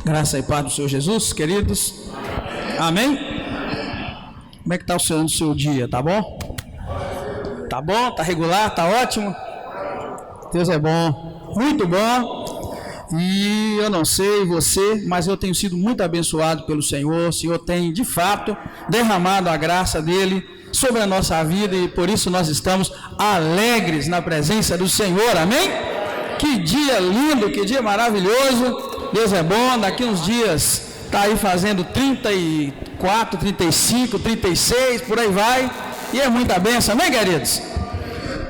Graça e paz do Senhor Jesus, queridos. Amém? Como é que está o seu dia? Tá bom? Tá bom? Tá regular? Tá ótimo? Deus é bom, muito bom. E eu não sei você, mas eu tenho sido muito abençoado pelo Senhor. O Senhor tem, de fato, derramado a graça dele sobre a nossa vida e por isso nós estamos alegres na presença do Senhor. Amém? Que dia lindo, que dia maravilhoso. Deus é bom. Daqui uns dias está aí fazendo 34, 35, 36, por aí vai. E é muita bênção, amém, queridos?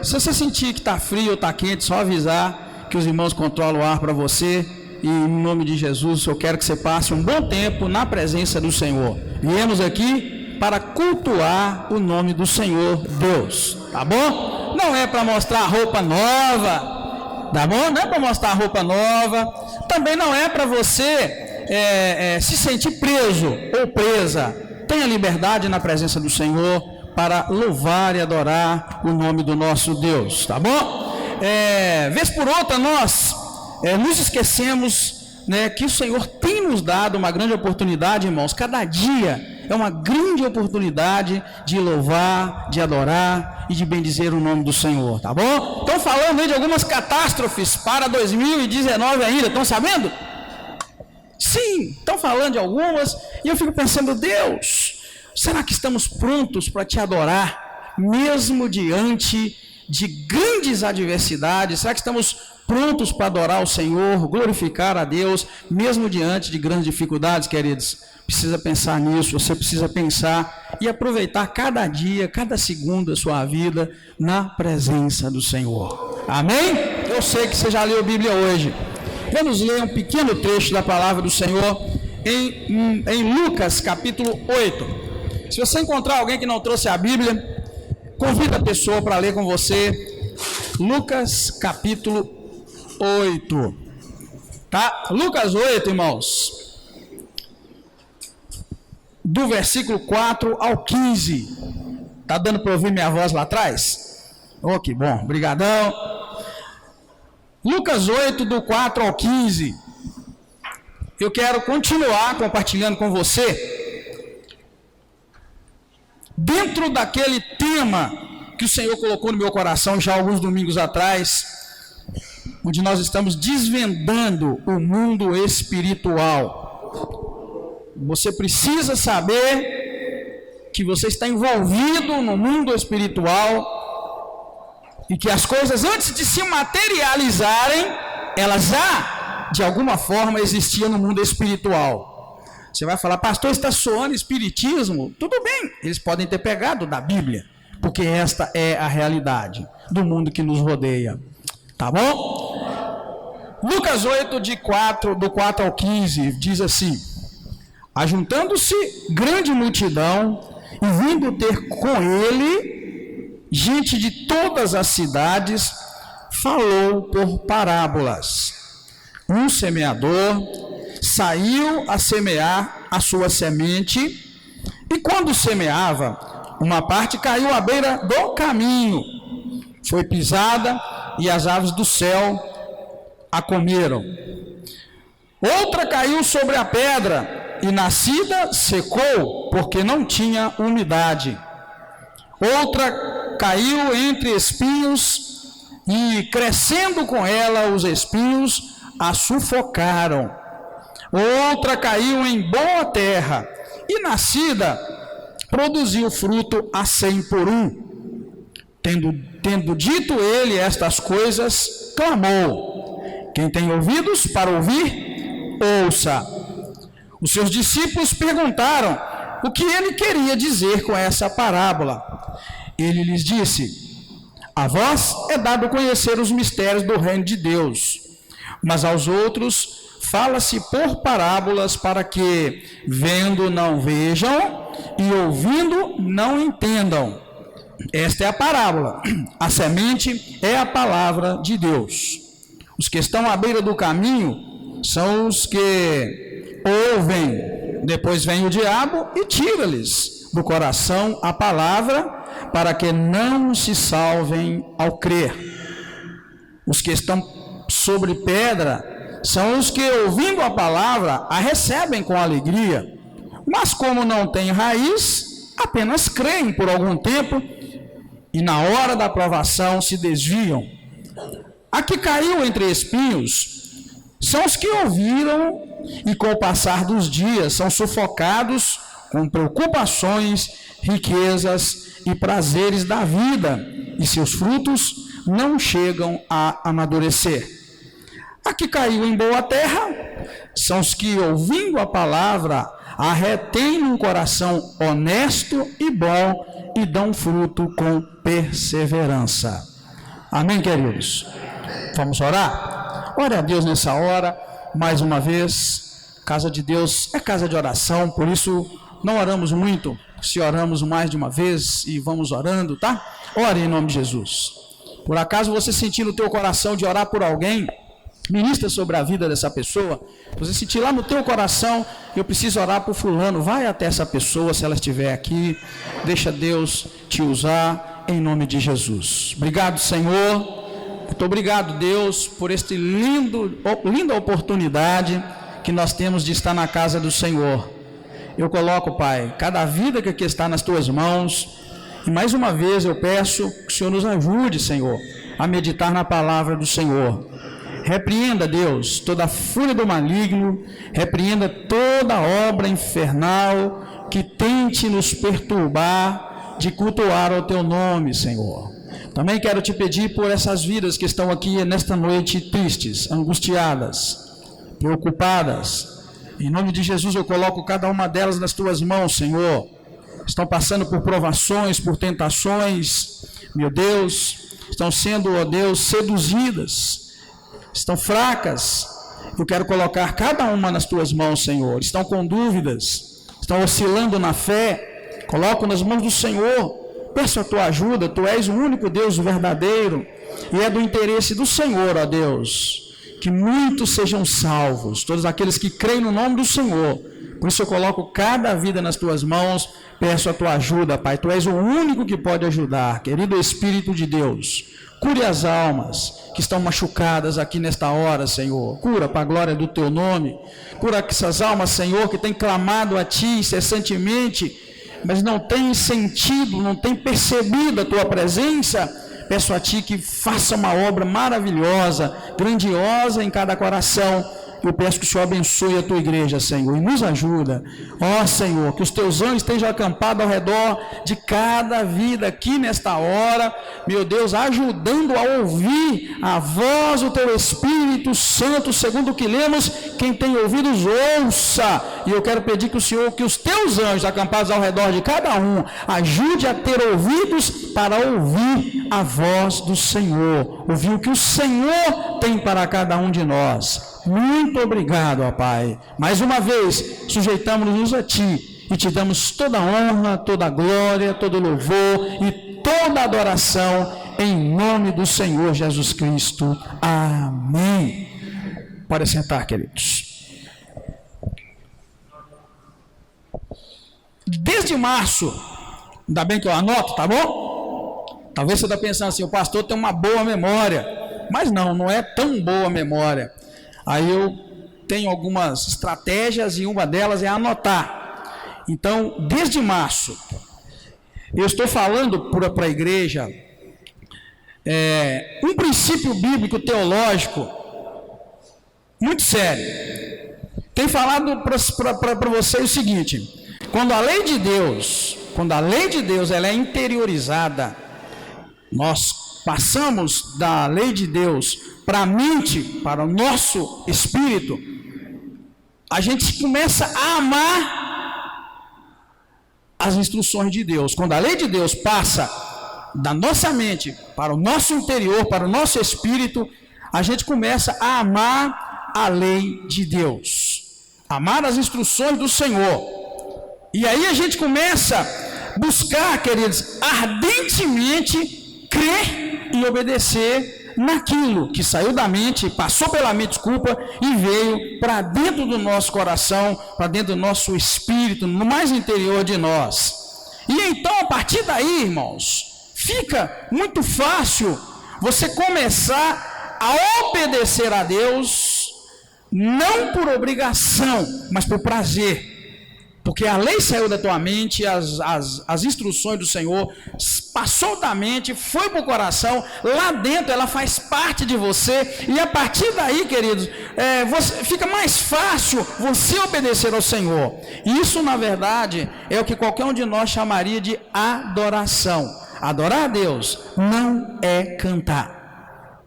Se você sentir que está frio ou está quente, só avisar que os irmãos controlam o ar para você. E em nome de Jesus, eu quero que você passe um bom tempo na presença do Senhor. Viemos aqui para cultuar o nome do Senhor Deus, tá bom? Não é para mostrar roupa nova, tá bom? Não é para mostrar roupa nova. Também não é para você se sentir preso ou presa. Tenha liberdade na presença do Senhor para louvar e adorar o nome do nosso Deus, tá bom? Vez por outra nós nos esquecemos, né, que o Senhor tem nos dado uma grande oportunidade, irmãos. Cada dia é uma grande oportunidade de louvar, de adorar e de bendizer o nome do Senhor, tá bom? Estão falando aí de algumas catástrofes para 2019 ainda, estão sabendo? Sim, estão falando de algumas, e eu fico pensando, Deus, será que estamos prontos para te adorar, mesmo diante de grandes adversidades? Será que estamos prontos para adorar o Senhor, glorificar a Deus, mesmo diante de grandes dificuldades, queridos? Precisa pensar nisso, você precisa pensar e aproveitar cada dia, cada segundo da sua vida na presença do Senhor. Amém? Eu sei que você já leu a Bíblia hoje. Vamos ler um pequeno trecho da palavra do Senhor em Lucas capítulo 8. Se você encontrar alguém que não trouxe a Bíblia, convida a pessoa para ler com você. Lucas capítulo 8. Tá? Lucas 8, irmãos. Do versículo 4 ao 15. Tá dando para ouvir minha voz lá atrás? Oh, que bom, brigadão. Lucas 8, do 4 ao 15. Eu quero continuar compartilhando com você dentro daquele tema que o Senhor colocou no meu coração já alguns domingos atrás, onde nós estamos desvendando o mundo espiritual. Você precisa saber que você está envolvido no mundo espiritual e que as coisas, antes de se materializarem, elas já, de alguma forma, existiam no mundo espiritual. Você vai falar, pastor, está soando espiritismo? Tudo bem, eles podem ter pegado da Bíblia, porque esta é a realidade do mundo que nos rodeia. Tá bom? Lucas 8, do 4 ao 15, diz assim: ajuntando-se grande multidão e vindo ter com ele gente de todas as cidades, falou por parábolas. Um semeador saiu a semear a sua semente, e quando semeava, uma parte caiu à beira do caminho, foi pisada, e as aves do céu a comeram. Outra caiu sobre a pedra, e nascida secou, porque não tinha umidade. Outra caiu entre espinhos, e crescendo com ela os espinhos a sufocaram. Outra caiu em boa terra, e nascida produziu fruto a 100 por 1. Tendo dito ele estas coisas, clamou: quem tem ouvidos para ouvir, ouça. Os seus discípulos perguntaram o que ele queria dizer com essa parábola. Ele lhes disse: a vós é dado conhecer os mistérios do reino de Deus, mas aos outros fala-se por parábolas, para que, vendo, não vejam, e ouvindo, não entendam. Esta é a parábola. A semente é a palavra de Deus. Os que estão à beira do caminho são os que ouvem, depois vem o diabo e tira-lhes do coração a palavra, para que não se salvem ao crer. Os que estão sobre pedra são os que, ouvindo a palavra, a recebem com alegria, mas como não têm raiz, apenas creem por algum tempo e na hora da provação se desviam. A que caiu entre espinhos são os que ouviram e com o passar dos dias são sufocados com preocupações, riquezas e prazeres da vida, e seus frutos não chegam a amadurecer. A que caiu em boa terra são os que, ouvindo a palavra, a retêm num coração honesto e bom e dão fruto com perseverança. Amém, queridos? Vamos orar? Ore a Deus nessa hora, mais uma vez. Casa de Deus é casa de oração, por isso não oramos muito, se oramos mais de uma vez e vamos orando, tá? Ore em nome de Jesus. Por acaso você sentir no teu coração de orar por alguém, ministra sobre a vida dessa pessoa. Você sentir lá no teu coração, eu preciso orar por fulano, vai até essa pessoa, se ela estiver aqui, deixa Deus te usar em nome de Jesus. Obrigado, Senhor. Muito obrigado, Deus, por esta linda oportunidade que nós temos de estar na casa do Senhor. Eu coloco, Pai, cada vida que aqui está nas tuas mãos, e mais uma vez eu peço que o Senhor nos ajude, Senhor, a meditar na palavra do Senhor. Repreenda, Deus, toda a fúria do maligno, repreenda toda obra infernal que tente nos perturbar de cultuar o teu nome, Senhor. Também quero te pedir por essas vidas que estão aqui nesta noite tristes, angustiadas, preocupadas. Em nome de Jesus eu coloco cada uma delas nas tuas mãos, Senhor. Estão passando por provações, por tentações, meu Deus, estão sendo, ó Deus, seduzidas, estão fracas. Eu quero colocar cada uma nas tuas mãos, Senhor. Estão com dúvidas, estão oscilando na fé. Coloco nas mãos do Senhor. Peço a tua ajuda, tu és o único Deus verdadeiro, e é do interesse do Senhor, ó Deus, que muitos sejam salvos, todos aqueles que creem no nome do Senhor. Por isso eu coloco cada vida nas tuas mãos, peço a tua ajuda, Pai, tu és o único que pode ajudar. Querido Espírito de Deus, cure as almas que estão machucadas aqui nesta hora, Senhor. Cura para a glória do teu nome. Cura essas almas, Senhor, que têm clamado a ti incessantemente, mas não têm sentido, não têm percebido a tua presença. Peço a ti que faça uma obra maravilhosa, grandiosa em cada coração. Eu peço que o Senhor abençoe a tua igreja, Senhor, e nos ajuda. Ó Senhor, que os teus anjos estejam acampados ao redor de cada vida aqui nesta hora, meu Deus, ajudando a ouvir a voz do teu Espírito Santo, segundo o que lemos, quem tem ouvidos ouça. E eu quero pedir que o Senhor, que os teus anjos acampados ao redor de cada um, ajude a ter ouvidos para ouvir a voz do Senhor, ouvir o que o Senhor tem para cada um de nós. Muito obrigado, ó Pai. Mais uma vez, sujeitamos-nos a Ti e Te damos toda a honra, toda a glória, todo o louvor e toda a adoração em nome do Senhor Jesus Cristo. Amém. Pode sentar, queridos. Desde março, ainda bem que eu anoto, tá bom? Talvez você está pensando assim, o pastor tem uma boa memória, mas não é tão boa memória. Aí eu tenho algumas estratégias e uma delas é anotar. Então, desde março, eu estou falando para a igreja um princípio bíblico teológico muito sério. Tenho falado para vocês o seguinte: quando a lei de Deus ela é interiorizada, nós passamos da lei de Deus para a mente, para o nosso espírito, a gente começa a amar as instruções de Deus. Quando a lei de Deus passa da nossa mente para o nosso interior, para o nosso espírito, a gente começa a amar a lei de Deus, amar as instruções do Senhor. E aí a gente começa a buscar, queridos, ardentemente crer e obedecer naquilo que saiu da mente, passou pela mente, desculpa, e veio para dentro do nosso coração, para dentro do nosso espírito, no mais interior de nós. E então, a partir daí, irmãos, fica muito fácil você começar a obedecer a Deus não por obrigação, mas por prazer. Porque a lei saiu da tua mente, as instruções do Senhor passou da mente, foi para o coração, lá dentro ela faz parte de você, e a partir daí, queridos, fica mais fácil você obedecer ao Senhor. Isso, na verdade, é o que qualquer um de nós chamaria de adoração. Adorar a Deus não é cantar.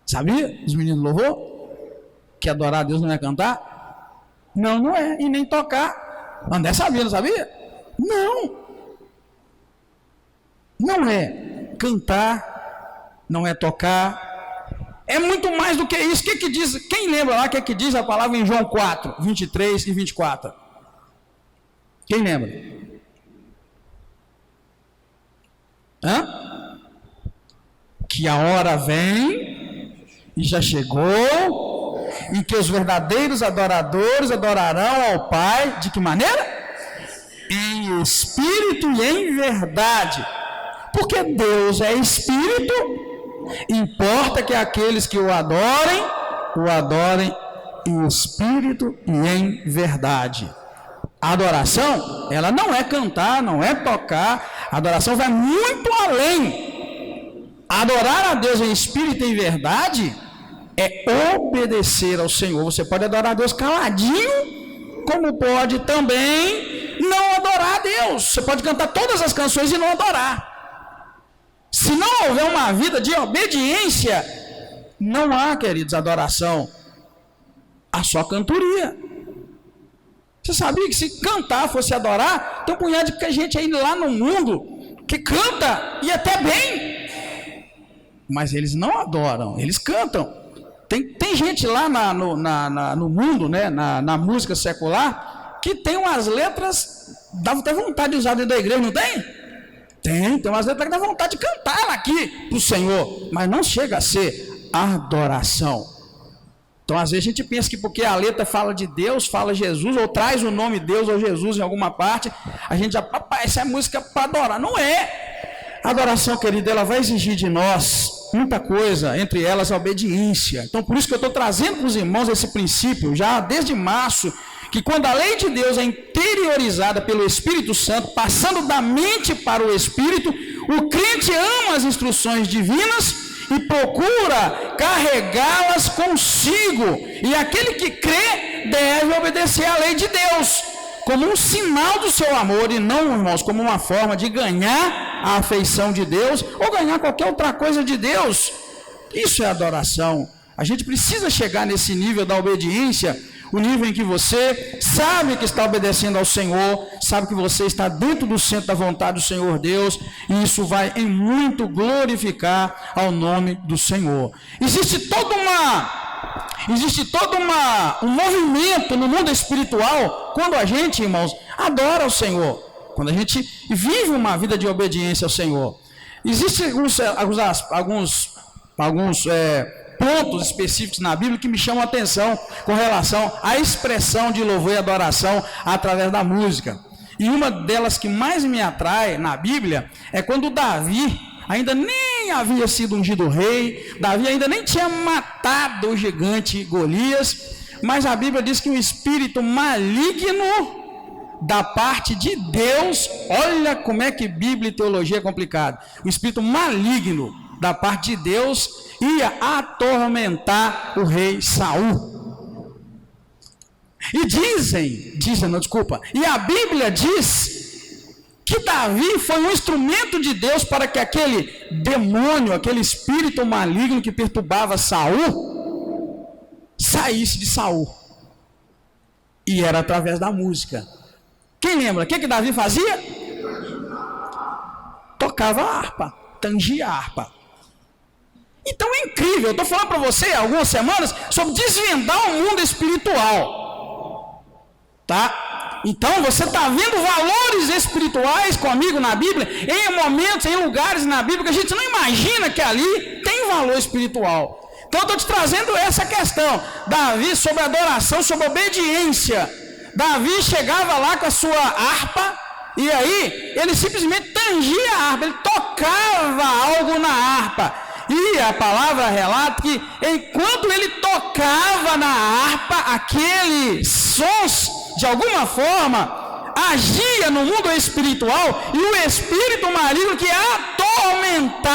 Sabia, os meninos louvou? Que adorar a Deus não é cantar? Não, não é, e nem tocar. André sabia, não sabia? Não. Não é cantar, não é tocar. É muito mais do que isso. O que diz? Quem lembra lá o que diz a palavra em João 4, 23 e 24? Quem lembra? Que a hora vem e já chegou, em que os verdadeiros adoradores adorarão ao Pai, de que maneira? Em espírito e em verdade. Porque Deus é espírito, importa que aqueles que o adorem em espírito e em verdade. A adoração, ela não é cantar, não é tocar, a adoração vai muito além. Adorar a Deus em espírito e em verdade é obedecer ao Senhor. Você pode adorar a Deus caladinho, como pode também não adorar a Deus. Você pode cantar todas as canções e não adorar. Se não houver uma vida de obediência, não há, queridos, adoração. Há só cantoria. Você sabia que se cantar fosse adorar, tem um punhado de gente aí lá no mundo que canta e até bem, mas eles não adoram, eles cantam. Tem gente lá no mundo, né, na música secular, que tem umas letras, dá até vontade de usar dentro da igreja, não tem? Tem umas letras que dá vontade de cantar aqui para o Senhor, mas não chega a ser adoração. Então às vezes a gente pensa que porque a letra fala de Deus, fala Jesus, ou traz o nome Deus ou Jesus em alguma parte, a gente já, papai, essa é música para adorar. Não é. A adoração, querida, ela vai exigir de nós muita coisa, entre elas a obediência. Então por isso que eu estou trazendo para os irmãos esse princípio, já desde março, que quando a lei de Deus é interiorizada pelo Espírito Santo, passando da mente para o Espírito, o crente ama as instruções divinas e procura carregá-las consigo, e aquele que crê deve obedecer à lei de Deus, como um sinal do seu amor, e não, irmãos, como uma forma de ganhar a afeição de Deus, ou ganhar qualquer outra coisa de Deus. Isso é adoração. A gente precisa chegar nesse nível da obediência, o nível em que você sabe que está obedecendo ao Senhor, sabe que você está dentro do centro da vontade do Senhor Deus, e isso vai em muito glorificar ao nome do Senhor. Existe todo um movimento no mundo espiritual, quando a gente, irmãos, adora ao Senhor, quando a gente vive uma vida de obediência ao Senhor. Existem alguns pontos específicos na Bíblia que me chamam a atenção com relação à expressão de louvor e adoração através da música. E uma delas que mais me atrai na Bíblia é quando Davi ainda nem havia sido ungido rei, Davi ainda nem tinha matado o gigante Golias, mas a Bíblia diz que um espírito maligno da parte de Deus, olha como é que Bíblia e teologia é complicado, o espírito maligno da parte de Deus ia atormentar o rei Saul. E e a Bíblia diz que Davi foi um instrumento de Deus para que aquele demônio, aquele espírito maligno que perturbava Saul, saísse de Saul. E era através da música. Quem lembra? O que Davi fazia? Tocava a harpa, tangia a harpa. Então é incrível, eu estou falando para você há algumas semanas sobre desvendar o mundo espiritual, tá? Então você está vendo valores espirituais comigo na Bíblia, em momentos, em lugares na Bíblia que a gente não imagina que ali tem valor espiritual. Então eu estou te trazendo essa questão, Davi, sobre adoração, sobre obediência. Davi chegava lá com a sua harpa, e aí ele simplesmente tangia a harpa, ele tocava algo na harpa. E a palavra relata que enquanto ele tocava na harpa, aqueles sons, de alguma forma, agia no mundo espiritual, e o espírito maligno que atormentava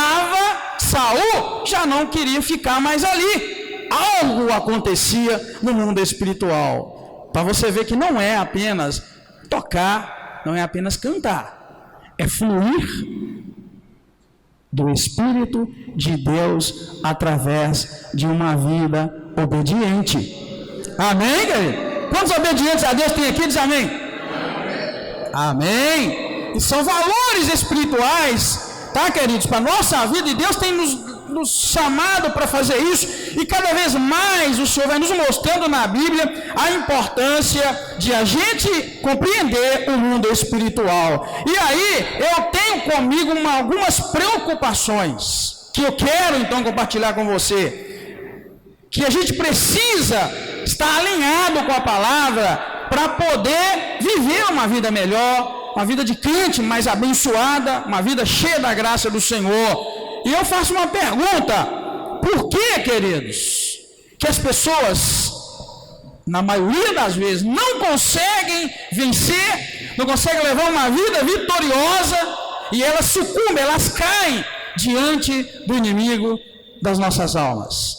Saul já não queria ficar mais ali. Algo acontecia no mundo espiritual. Para você ver que não é apenas tocar, não é apenas cantar, é fluir do Espírito de Deus através de uma vida obediente. Amém, querido? Quantos obedientes a Deus tem aqui? Diz amém. Amém. E são valores espirituais, tá, queridos, para a nossa vida, e Deus tem nos chamado para fazer isso, e cada vez mais o Senhor vai nos mostrando na Bíblia a importância de a gente compreender o mundo espiritual. E aí eu tenho comigo algumas preocupações que eu quero então compartilhar com você, que a gente precisa estar alinhado com a palavra para poder viver uma vida melhor, uma vida de crente mais abençoada, uma vida cheia da graça do Senhor. E eu faço uma pergunta: por que, queridos, que as pessoas, na maioria das vezes, não conseguem vencer, não conseguem levar uma vida vitoriosa, e elas sucumbem, elas caem diante do inimigo das nossas almas?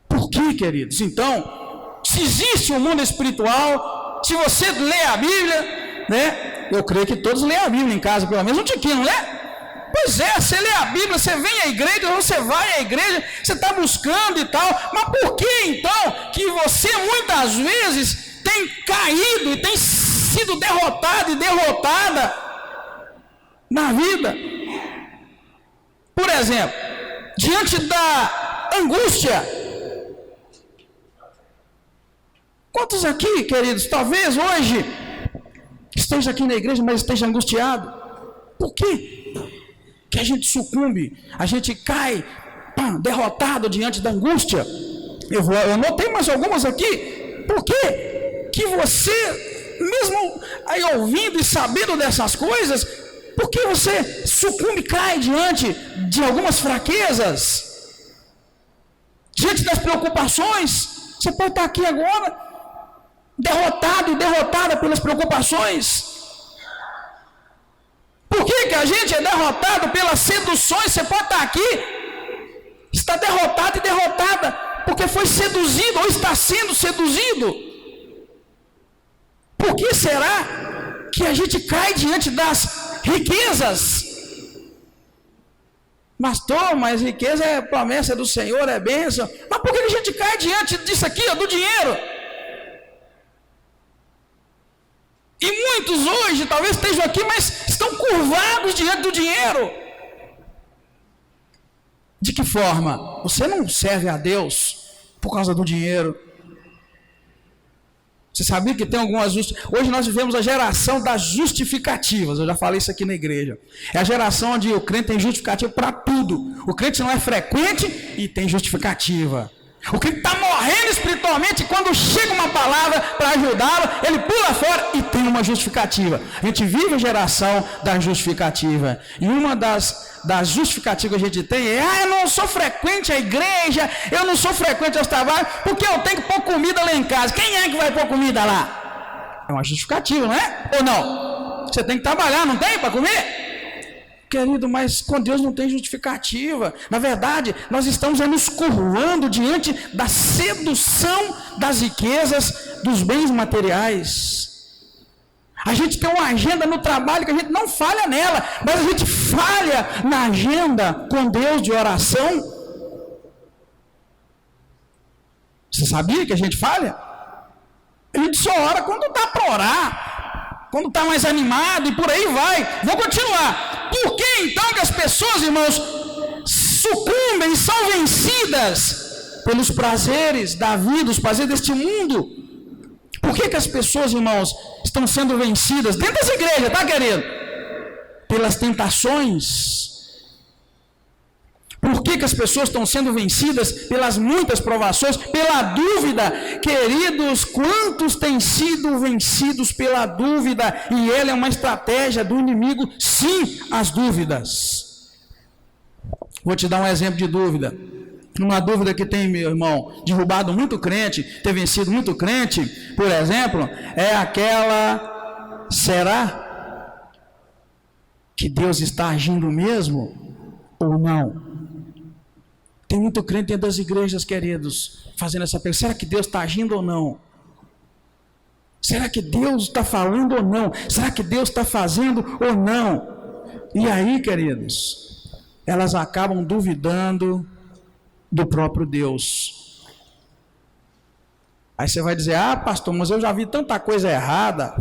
Por que, queridos? Então, se existe um mundo espiritual, se você lê a Bíblia, né? Eu creio que todos lêem a Bíblia em casa, pelo menos um tiquinho, não lê? Pois é, você lê a Bíblia, você vem à igreja, você vai à igreja, você está buscando e tal, mas por que então que você muitas vezes tem caído e tem sido derrotado e derrotada na vida? Por exemplo, diante da angústia. Quantos aqui, queridos, talvez hoje esteja aqui na igreja, mas esteja angustiado? Por quê que a gente sucumbe, a gente cai derrotado diante da angústia? Eu notei mais algumas aqui. Por quê que você, mesmo aí ouvindo e sabendo dessas coisas, por que você sucumbe e cai diante de algumas fraquezas, diante das preocupações? Você pode estar aqui agora derrotado e derrotada pelas preocupações. Por que a gente é derrotado pelas seduções? Você pode estar aqui, está derrotado e derrotada, porque foi seduzido ou está sendo seduzido. Por que será que a gente cai diante das riquezas? Pastor, mas riqueza é promessa do Senhor, é bênção. Mas por que a gente cai diante disso aqui, do dinheiro? E muitos hoje talvez estejam aqui, mas estão curvados diante do dinheiro. De que forma? Você não serve a Deus por causa do dinheiro. Você sabia que tem algumas... Hoje nós vivemos a geração das justificativas. Eu já falei isso aqui na igreja. É a geração onde o crente tem justificativa para tudo. O crente não é frequente e tem justificativa. O crente está morrendo espiritualmente, e quando chega uma palavra para ajudá-lo, ele pula fora e tem uma justificativa. A gente vive a geração da justificativa. E uma das justificativas que a gente tem é: eu não sou frequente à igreja, eu não sou frequente aos trabalhos, porque eu tenho que pôr comida lá em casa. Quem é que vai pôr comida lá? É uma justificativa, não é? Ou não? Você tem que trabalhar, não tem, para comer? Querido, mas com Deus não tem justificativa. Na verdade, nós estamos nos curvando diante da sedução das riquezas, dos bens materiais. A gente tem uma agenda no trabalho que a gente não falha nela, mas a gente falha na agenda com Deus de oração. Você sabia que a gente falha? A gente só ora quando dá para orar, quando está mais animado e por aí vai. Vou continuar. Por que então que as pessoas, irmãos, sucumbem e são vencidas pelos prazeres da vida, os prazeres deste mundo? Por que as pessoas, irmãos, estão sendo vencidas dentro dessa igreja, tá, querido? Pelas tentações. Por que as pessoas estão sendo vencidas pelas muitas provações, pela dúvida? Queridos, quantos têm sido vencidos pela dúvida? E ela é uma estratégia do inimigo, sim, as dúvidas. Vou te dar um exemplo de dúvida. Uma dúvida que tem, meu irmão, derrubado muito crente, ter vencido muito crente, por exemplo, é aquela: será que Deus está agindo mesmo ou não? Tem muito crente dentro das igrejas, queridos, fazendo essa pergunta: será que Deus está agindo ou não? Será que Deus está falando ou não? Será que Deus está fazendo ou não? E aí, queridos, elas acabam duvidando do próprio Deus. Aí você vai dizer: ah, pastor, mas eu já vi tanta coisa errada,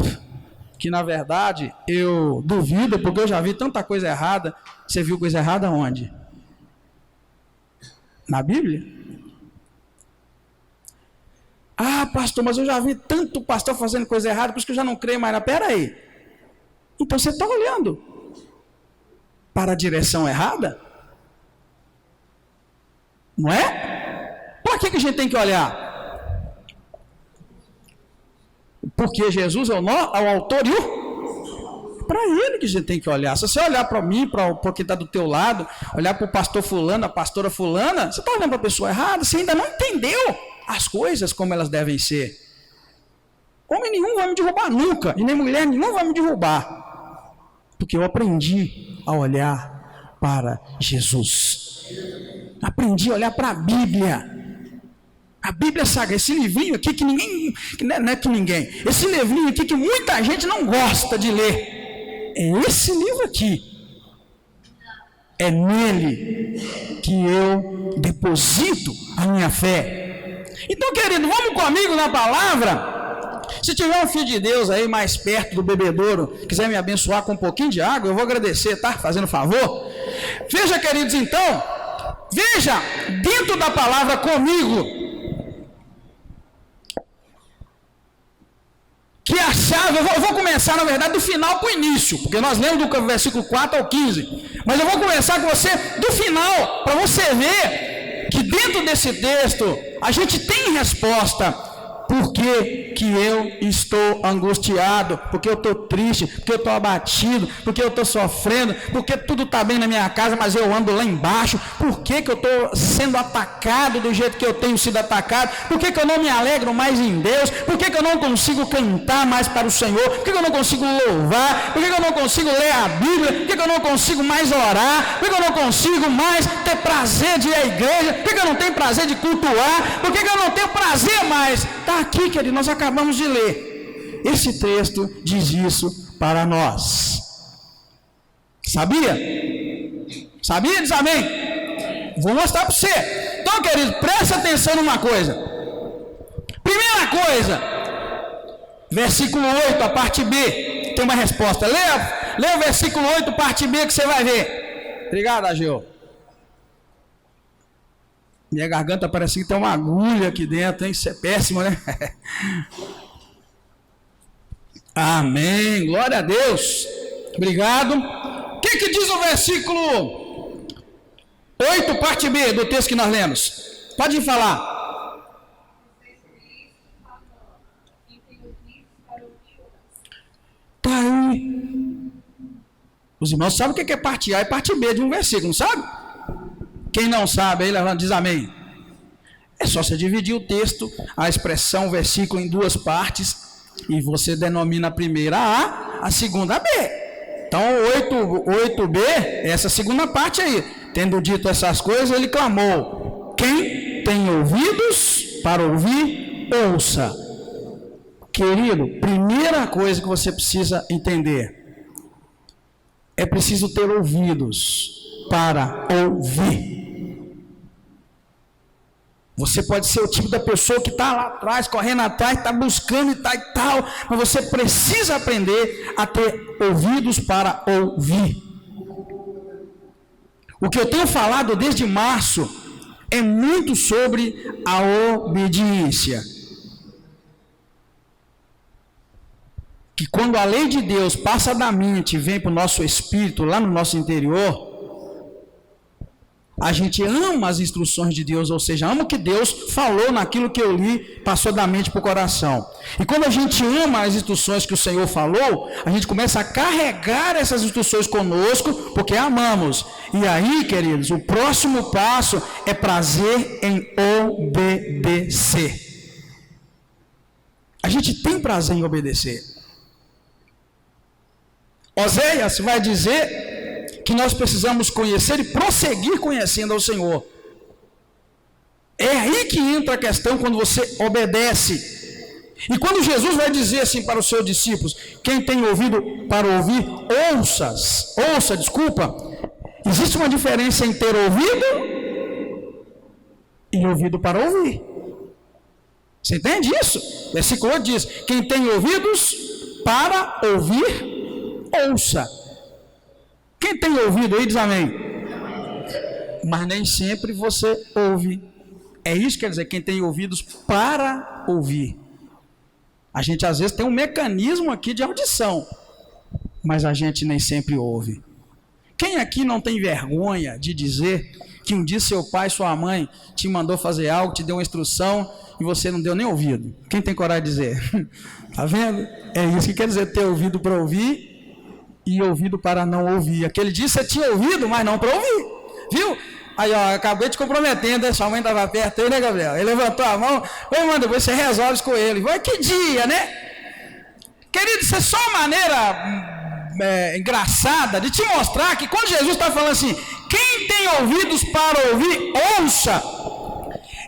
que na verdade eu duvido, porque eu já vi tanta coisa errada. Você viu coisa errada onde? Na Bíblia? Ah, pastor, mas eu já vi tanto pastor fazendo coisa errada, por isso que eu já não creio mais. Pera aí. Então você está olhando para a direção errada? Não é? Para que a gente tem que olhar? Porque Jesus é o autor e o... Para ele que a gente tem que olhar. Se você olhar para mim, para o que está do teu lado, olhar para o pastor fulano, a pastora fulana, você está olhando para a pessoa errada, você ainda não entendeu as coisas como elas devem ser. Homem nenhum vai me derrubar nunca, e nem mulher nenhuma vai me derrubar, porque eu aprendi a olhar para Jesus. Aprendi a olhar para a Bíblia. A Bíblia Sagrada, esse livrinho aqui que ninguém, não é que ninguém, esse livrinho aqui que muita gente não gosta de ler, é esse livro aqui. É nele que eu deposito a minha fé. Então, querido, vamos comigo na palavra. Se tiver um filho de Deus aí mais perto do bebedouro, quiser me abençoar com um pouquinho de água, eu vou agradecer, tá? Fazendo favor. Veja, queridos, então, veja dentro da palavra comigo, que a chave, eu vou começar na verdade do final para o início, porque nós lemos do versículo 4 ao 15, mas eu vou começar com você do final, para você ver que dentro desse texto a gente tem resposta. Por que eu estou angustiado? Porque eu estou triste? Porque eu estou abatido? Porque eu estou sofrendo? Porque tudo está bem na minha casa, mas eu ando lá embaixo? Por que eu estou sendo atacado do jeito que eu tenho sido atacado? Por que eu não me alegro mais em Deus? Por que eu não consigo cantar mais para o Senhor? Por que eu não consigo louvar? Por que eu não consigo ler a Bíblia? Por que eu não consigo mais orar? Por que eu não consigo mais ter prazer de ir à igreja? Por que eu não tenho prazer de cultuar? Por que eu não tenho prazer mais? Está aqui, querido, nós acabamos de ler. Esse texto diz isso para nós. Sabia? Sabia? Diz amém? Vou mostrar para você. Então, querido, presta atenção numa coisa. Primeira coisa, versículo 8, a parte B, tem uma resposta. Leia o versículo 8, parte B, que você vai ver. Obrigado, Ageu. Minha garganta parece que tem uma agulha aqui dentro, hein? Isso é péssimo, né? Amém, glória a Deus. Obrigado. O que diz o versículo 8, parte B, do texto que nós lemos? Pode falar. Tá aí. Os irmãos sabem o que é parte A e parte B de um versículo, não sabe? Quem não sabe, aí levanta, diz amém. É só você dividir o texto, a expressão, o versículo em duas partes, e você denomina a primeira A, a segunda B. Então, 8b, essa segunda parte aí. Tendo dito essas coisas, ele clamou: quem tem ouvidos para ouvir, ouça. Querido, primeira coisa que você precisa entender, é preciso ter ouvidos para ouvir. Você pode ser o tipo da pessoa que está lá atrás, correndo atrás, está buscando e tal, mas você precisa aprender a ter ouvidos para ouvir. O que eu tenho falado desde março é muito sobre a obediência. Que quando a lei de Deus passa da mente e vem para o nosso espírito, lá no nosso interior, A gente ama as instruções de Deus, ou seja, ama o que Deus falou naquilo que eu li, passou da mente para o coração. E quando a gente ama as instruções que o Senhor falou, a gente começa a carregar essas instruções conosco, porque amamos. E aí, queridos, o próximo passo é prazer em obedecer. A gente tem prazer em obedecer. Oséias vai dizer que nós precisamos conhecer e prosseguir conhecendo ao Senhor. É aí que entra a questão quando você obedece. E quando Jesus vai dizer assim para os seus discípulos, quem tem ouvido para ouvir, ouça. Existe uma diferença em ter ouvido e ouvido para ouvir. Você entende isso? O versículo 8 diz, quem tem ouvidos para ouvir, ouça. Quem tem ouvido aí diz amém. Mas nem sempre você ouve. É isso que quer dizer, quem tem ouvidos para ouvir. A gente às vezes tem um mecanismo aqui de audição, mas a gente nem sempre ouve. Quem aqui não tem vergonha de dizer que um dia seu pai, sua mãe te mandou fazer algo, te deu uma instrução e você não deu nem ouvido? Quem tem coragem de dizer? Tá vendo? É isso que quer dizer ter ouvido para ouvir e ouvido para não ouvir. Aquele dia você tinha ouvido, mas não para ouvir. Viu? Aí, ó, acabei te comprometendo, sua mãe estava perto aí, né, Gabriel? Ele levantou a mão, mano, depois você resolve isso com ele. Vai, que dia, né? Querido, isso é só uma maneira engraçada de te mostrar que quando Jesus está falando assim, quem tem ouvidos para ouvir, ouça.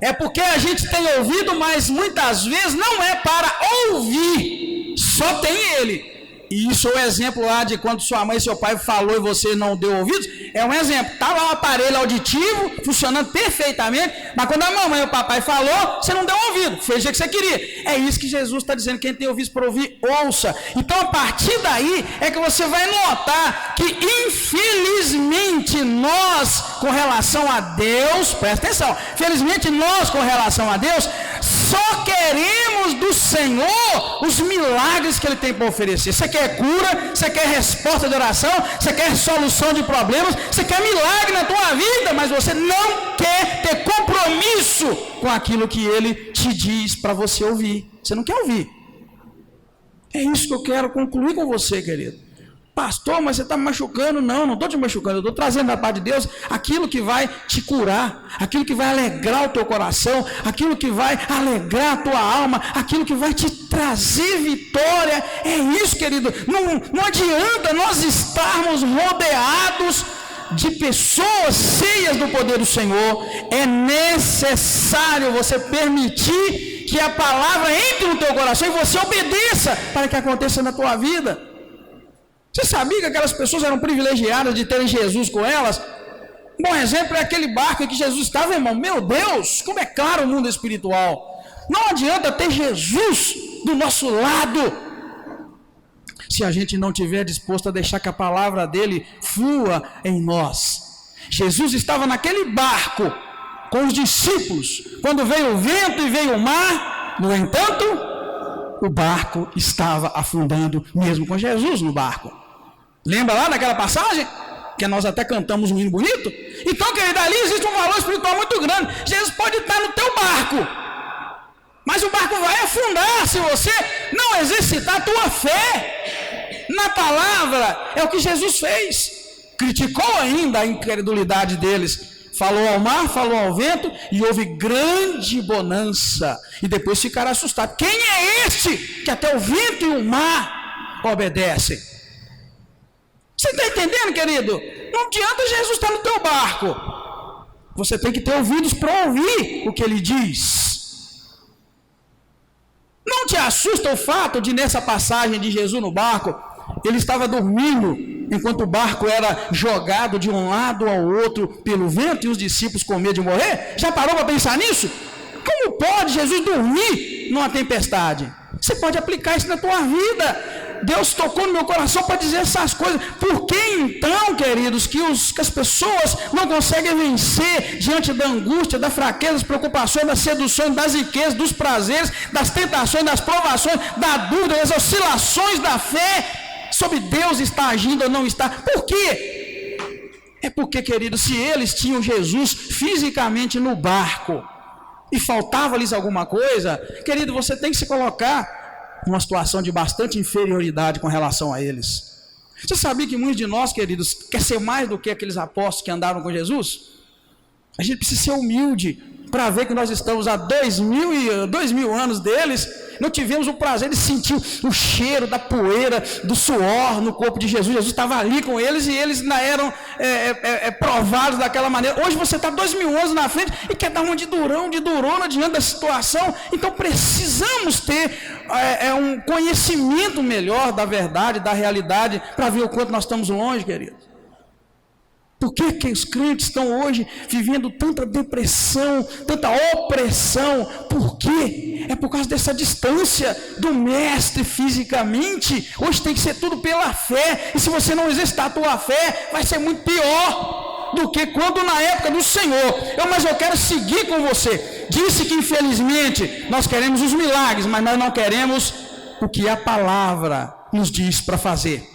É porque a gente tem ouvido, mas muitas vezes não é para ouvir, só tem ele. E isso é o exemplo lá de quando sua mãe e seu pai falou e você não deu ouvidos. É um exemplo, estava lá o aparelho auditivo funcionando perfeitamente, mas quando a mamãe e o papai falou, você não deu ouvido, fez o que você queria. É isso que Jesus está dizendo, quem tem ouvidos para ouvir, ouça. Então a partir daí é que você vai notar que infelizmente nós com relação a Deus, presta atenção, felizmente nós com relação a Deus, só queremos do Senhor os milagres que Ele tem para oferecer. Você quer cura, você quer resposta de oração, você quer solução de problemas, você quer milagre na tua vida, mas você não quer ter compromisso com aquilo que Ele te diz para você ouvir. Você não quer ouvir. É isso que eu quero concluir com você, querido. Pastor, mas você está me machucando. Não estou te machucando, eu estou trazendo da parte de Deus aquilo que vai te curar, aquilo que vai alegrar o teu coração, aquilo que vai alegrar a tua alma, aquilo que vai te trazer vitória. É isso, querido. Não adianta nós estarmos rodeados de pessoas cheias do poder do Senhor. É necessário você permitir que a palavra entre no teu coração e você obedeça para que aconteça na tua vida. Você sabia que aquelas pessoas eram privilegiadas de terem Jesus com elas? Um bom exemplo é aquele barco em que Jesus estava, irmão. Meu Deus, como é claro o mundo espiritual. Não adianta ter Jesus do nosso lado se a gente não estiver disposto a deixar que a palavra dele flua em nós. Jesus estava naquele barco com os discípulos quando veio o vento e veio o mar. No entanto, o barco estava afundando mesmo com Jesus no barco. Lembra lá daquela passagem? Que nós até cantamos um hino bonito? Então, querido, ali existe um valor espiritual muito grande. Jesus pode estar no teu barco, mas o barco vai afundar se você não exercitar a tua fé na palavra. É o que Jesus fez. Criticou ainda a incredulidade deles. Falou ao mar, falou ao vento, e houve grande bonança. E depois ficaram assustados. Quem é este que até o vento e o mar obedecem? Você está entendendo, querido? Não adianta Jesus estar no teu barco. Você tem que ter ouvidos para ouvir o que ele diz. Não te assusta o fato de, nessa passagem de Jesus no barco, ele estava dormindo enquanto o barco era jogado de um lado ao outro pelo vento e os discípulos com medo de morrer? Já parou para pensar nisso? Como pode Jesus dormir numa tempestade? Você pode aplicar isso na tua vida. Deus tocou no meu coração para dizer essas coisas. Por que então, queridos, que as pessoas não conseguem vencer diante da angústia, da fraqueza, das preocupações, das seduções, das riquezas, dos prazeres, das tentações, das provações, da dúvida, das oscilações da fé sobre Deus está agindo ou não está? Por quê? É porque, querido, se eles tinham Jesus fisicamente no barco e faltava-lhes alguma coisa, querido, você tem que se colocar numa situação de bastante inferioridade com relação a eles. Você sabia que muitos de nós, queridos, quer ser mais do que aqueles apóstolos que andaram com Jesus? A gente precisa ser humilde para ver que nós estamos há 2000 anos deles, não tivemos o prazer de sentir o cheiro da poeira, do suor no corpo de Jesus. Jesus estava ali com eles e eles ainda eram provados daquela maneira. Hoje você está 2000 anos na frente e quer dar uma de durona diante da situação. Então precisamos ter um conhecimento melhor da verdade, da realidade, para ver o quanto nós estamos longe, querido. Por que os crentes estão hoje vivendo tanta depressão, tanta opressão? Por quê? É por causa dessa distância do mestre fisicamente. Hoje tem que ser tudo pela fé. E se você não exercitar a tua fé, vai ser muito pior do que quando na época do Senhor. Mas eu quero seguir com você. Disse que infelizmente nós queremos os milagres, mas nós não queremos o que a palavra nos diz para fazer.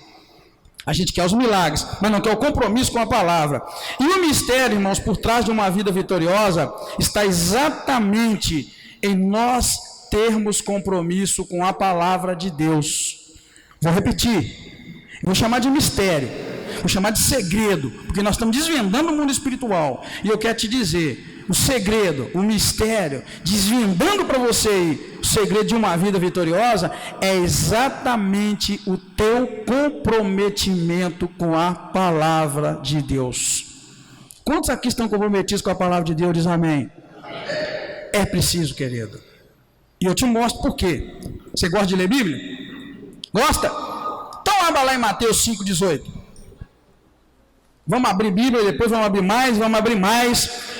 A gente quer os milagres, mas não quer o compromisso com a palavra. E o mistério, irmãos, por trás de uma vida vitoriosa, está exatamente em nós termos compromisso com a palavra de Deus. Vou repetir, vou chamar de mistério, vou chamar de segredo, porque nós estamos desvendando o mundo espiritual. E eu quero te dizer, o segredo, o mistério, desvendando para você aí, o segredo de uma vida vitoriosa, é exatamente o teu comprometimento com a palavra de Deus. Quantos aqui estão comprometidos com a palavra de Deus? Diz amém. É preciso, querido. E eu te mostro por quê. Você gosta de ler Bíblia? Gosta? Então abra lá em Mateus 5,18. Vamos abrir Bíblia, depois vamos abrir mais.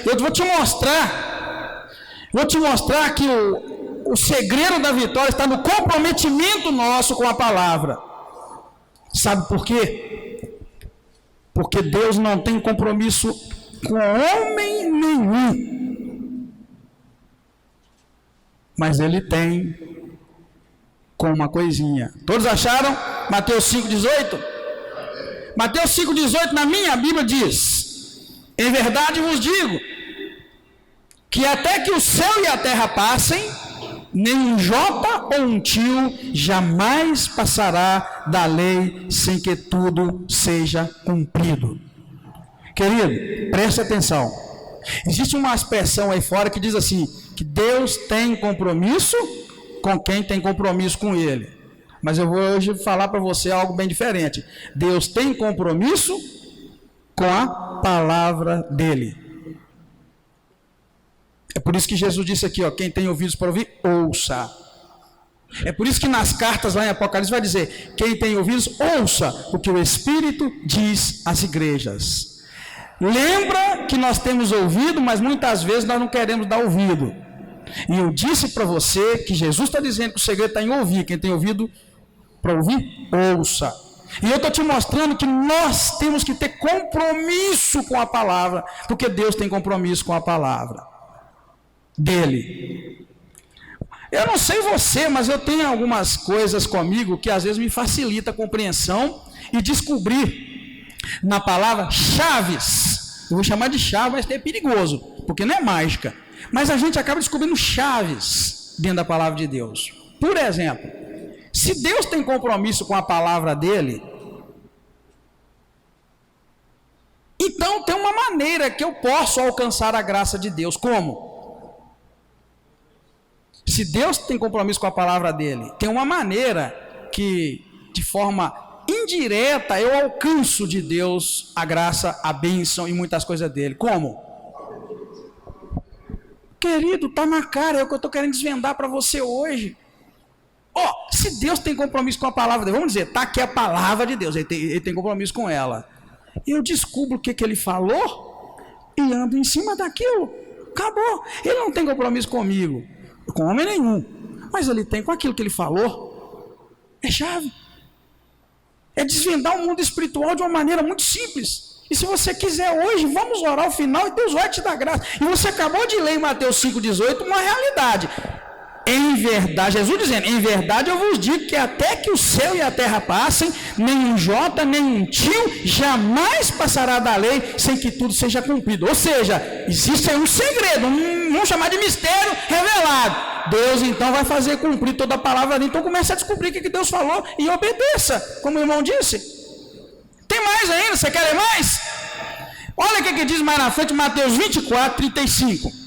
Eu vou te mostrar que o segredo da vitória está no comprometimento nosso com a palavra. Sabe por quê? Porque Deus não tem compromisso com homem nenhum. Mas Ele tem com uma coisinha. Todos acharam? Mateus 5,18? Mateus 5,18 na minha Bíblia diz: em verdade vos digo, que até que o céu e a terra passem, nem um jota ou um tio jamais passará da lei sem que tudo seja cumprido. Querido, preste atenção. Existe uma expressão aí fora que diz assim, que Deus tem compromisso com quem tem compromisso com Ele. Mas eu vou hoje falar para você algo bem diferente. Deus tem compromisso com a palavra dele. É por isso que Jesus disse aqui, quem tem ouvidos para ouvir, ouça. É por isso que nas cartas lá em Apocalipse vai dizer, quem tem ouvidos, ouça o que o Espírito diz às igrejas. Lembra que nós temos ouvido, mas muitas vezes nós não queremos dar ouvido. E eu disse para você que Jesus está dizendo que o segredo está em ouvir. Quem tem ouvido para ouvir, ouça. E eu estou te mostrando que nós temos que ter compromisso com a palavra, porque Deus tem compromisso com a palavra dele. Eu não sei você, mas eu tenho algumas coisas comigo que às vezes me facilita a compreensão e descobrir na palavra chaves. Eu vou chamar de chave, mas é perigoso, porque não é mágica. Mas a gente acaba descobrindo chaves dentro da palavra de Deus. Por exemplo, se Deus tem compromisso com a palavra dele, então tem uma maneira que eu posso alcançar a graça de Deus. Como? Se Deus tem compromisso com a palavra dele, tem uma maneira que, de forma indireta, eu alcanço de Deus a graça, a bênção e muitas coisas dele. Como? Querido, está na cara, é o que eu estou querendo desvendar para você hoje. Se Deus tem compromisso com a palavra dele, vamos dizer, está aqui a palavra de Deus, ele tem compromisso com ela. Eu descubro o que ele falou e ando em cima daquilo. Acabou. Ele não tem compromisso comigo, com homem nenhum, mas ele tem com aquilo que ele falou. É chave. É desvendar o mundo espiritual de uma maneira muito simples. E se você quiser hoje, vamos orar ao final e Deus vai te dar graça. E você acabou de ler em Mateus 5,18 uma realidade. Em verdade, Jesus dizendo, em verdade eu vos digo que até que o céu e a terra passem, nenhum jota, nenhum tio jamais passará da lei sem que tudo seja cumprido. Ou seja, existe aí um segredo, vamos chamar de mistério revelado. Deus então vai fazer cumprir toda a palavra dele. Então comece a descobrir o que Deus falou e obedeça, como o irmão disse. Tem mais ainda, você quer ler mais? Olha o que diz mais na frente, Mateus 24, 35.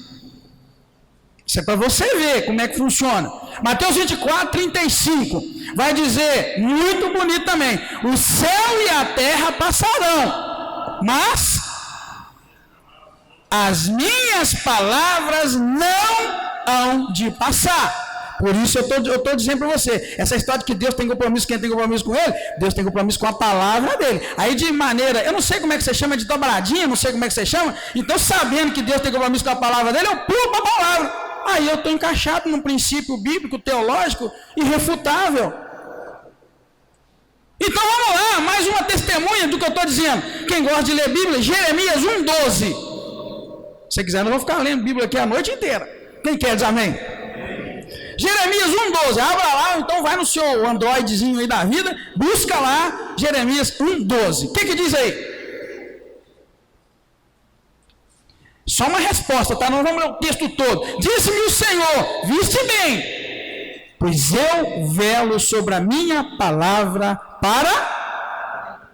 Isso é para você ver como é que funciona. Mateus 24, 35. Vai dizer, muito bonito também: o céu e a terra passarão, mas as minhas palavras não hão de passar. Por isso eu estou dizendo para você, essa história de que Deus tem compromisso, quem tem compromisso com Ele? Deus tem compromisso com a palavra dele. Aí de maneira, eu não sei como é que você chama, de dobradinha, não sei como é que você chama. Então sabendo que Deus tem compromisso com a palavra dele, eu pulo para a palavra. Aí eu estou encaixado num princípio bíblico, teológico, irrefutável. Então vamos lá, mais uma testemunha do que eu estou dizendo. Quem gosta de ler Bíblia, Jeremias 1,12. Se quiser, eu vou ficar lendo Bíblia aqui a noite inteira. Quem quer dizer amém? Jeremias 1,12. Abra lá, então vai no seu Androidzinho aí da vida, busca lá Jeremias 1,12. O que diz aí? Só uma resposta, tá? Não vamos ler o texto todo. Disse-me o Senhor, viste bem, pois eu velo sobre a minha palavra para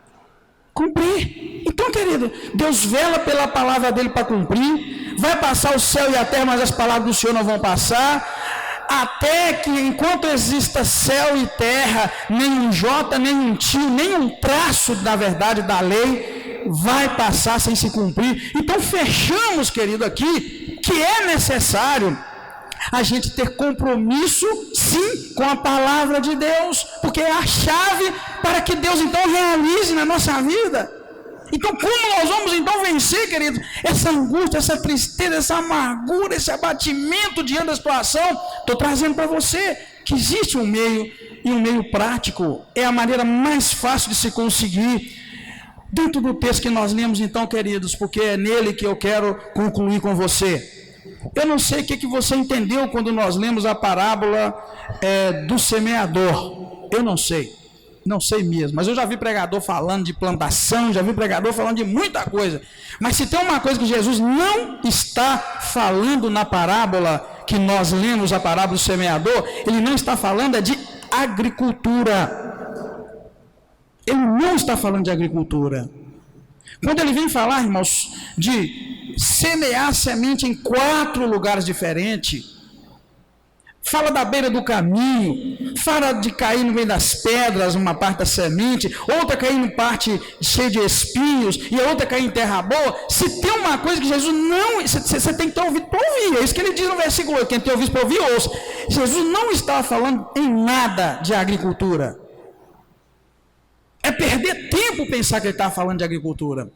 cumprir. Então, querido, Deus vela pela palavra dele para cumprir. Vai passar o céu e a terra, mas as palavras do Senhor não vão passar. Até que enquanto exista céu e terra, nenhum jota, nenhum tio, nenhum traço da verdade da lei vai passar sem se cumprir. Então fechamos, querido, aqui que é necessário a gente ter compromisso, sim, com a palavra de Deus, porque é a chave para que Deus então realize na nossa vida. Então como nós vamos então vencer, querido, essa angústia, essa tristeza, essa amargura, esse abatimento diante da situação? Estou trazendo para você que existe um meio, e um meio prático, é a maneira mais fácil de se conseguir. Dentro do texto que nós lemos então, queridos, porque é nele que eu quero concluir com você. Eu não sei o que você entendeu quando nós lemos a parábola do semeador. Eu não sei mesmo, mas eu já vi pregador falando de plantação, já vi pregador falando de muita coisa. Mas se tem uma coisa que Jesus não está falando na parábola que nós lemos, a parábola do semeador, ele não está falando de agricultura. Ele não está falando de agricultura. Quando ele vem falar, irmãos, de semear semente em 4 lugares diferentes, fala da beira do caminho, fala de cair no meio das pedras, uma parte da semente, outra cair em parte cheia de espinhos, e a outra cair em terra boa. Se tem uma coisa que Jesus não... Você tem que ter ouvido para ouvir, é isso que ele diz no versículo 8, quem tem ouvido para ouvir, ouça. Jesus não estava falando em nada de agricultura. É perder tempo pensar que ele estava falando de agricultura.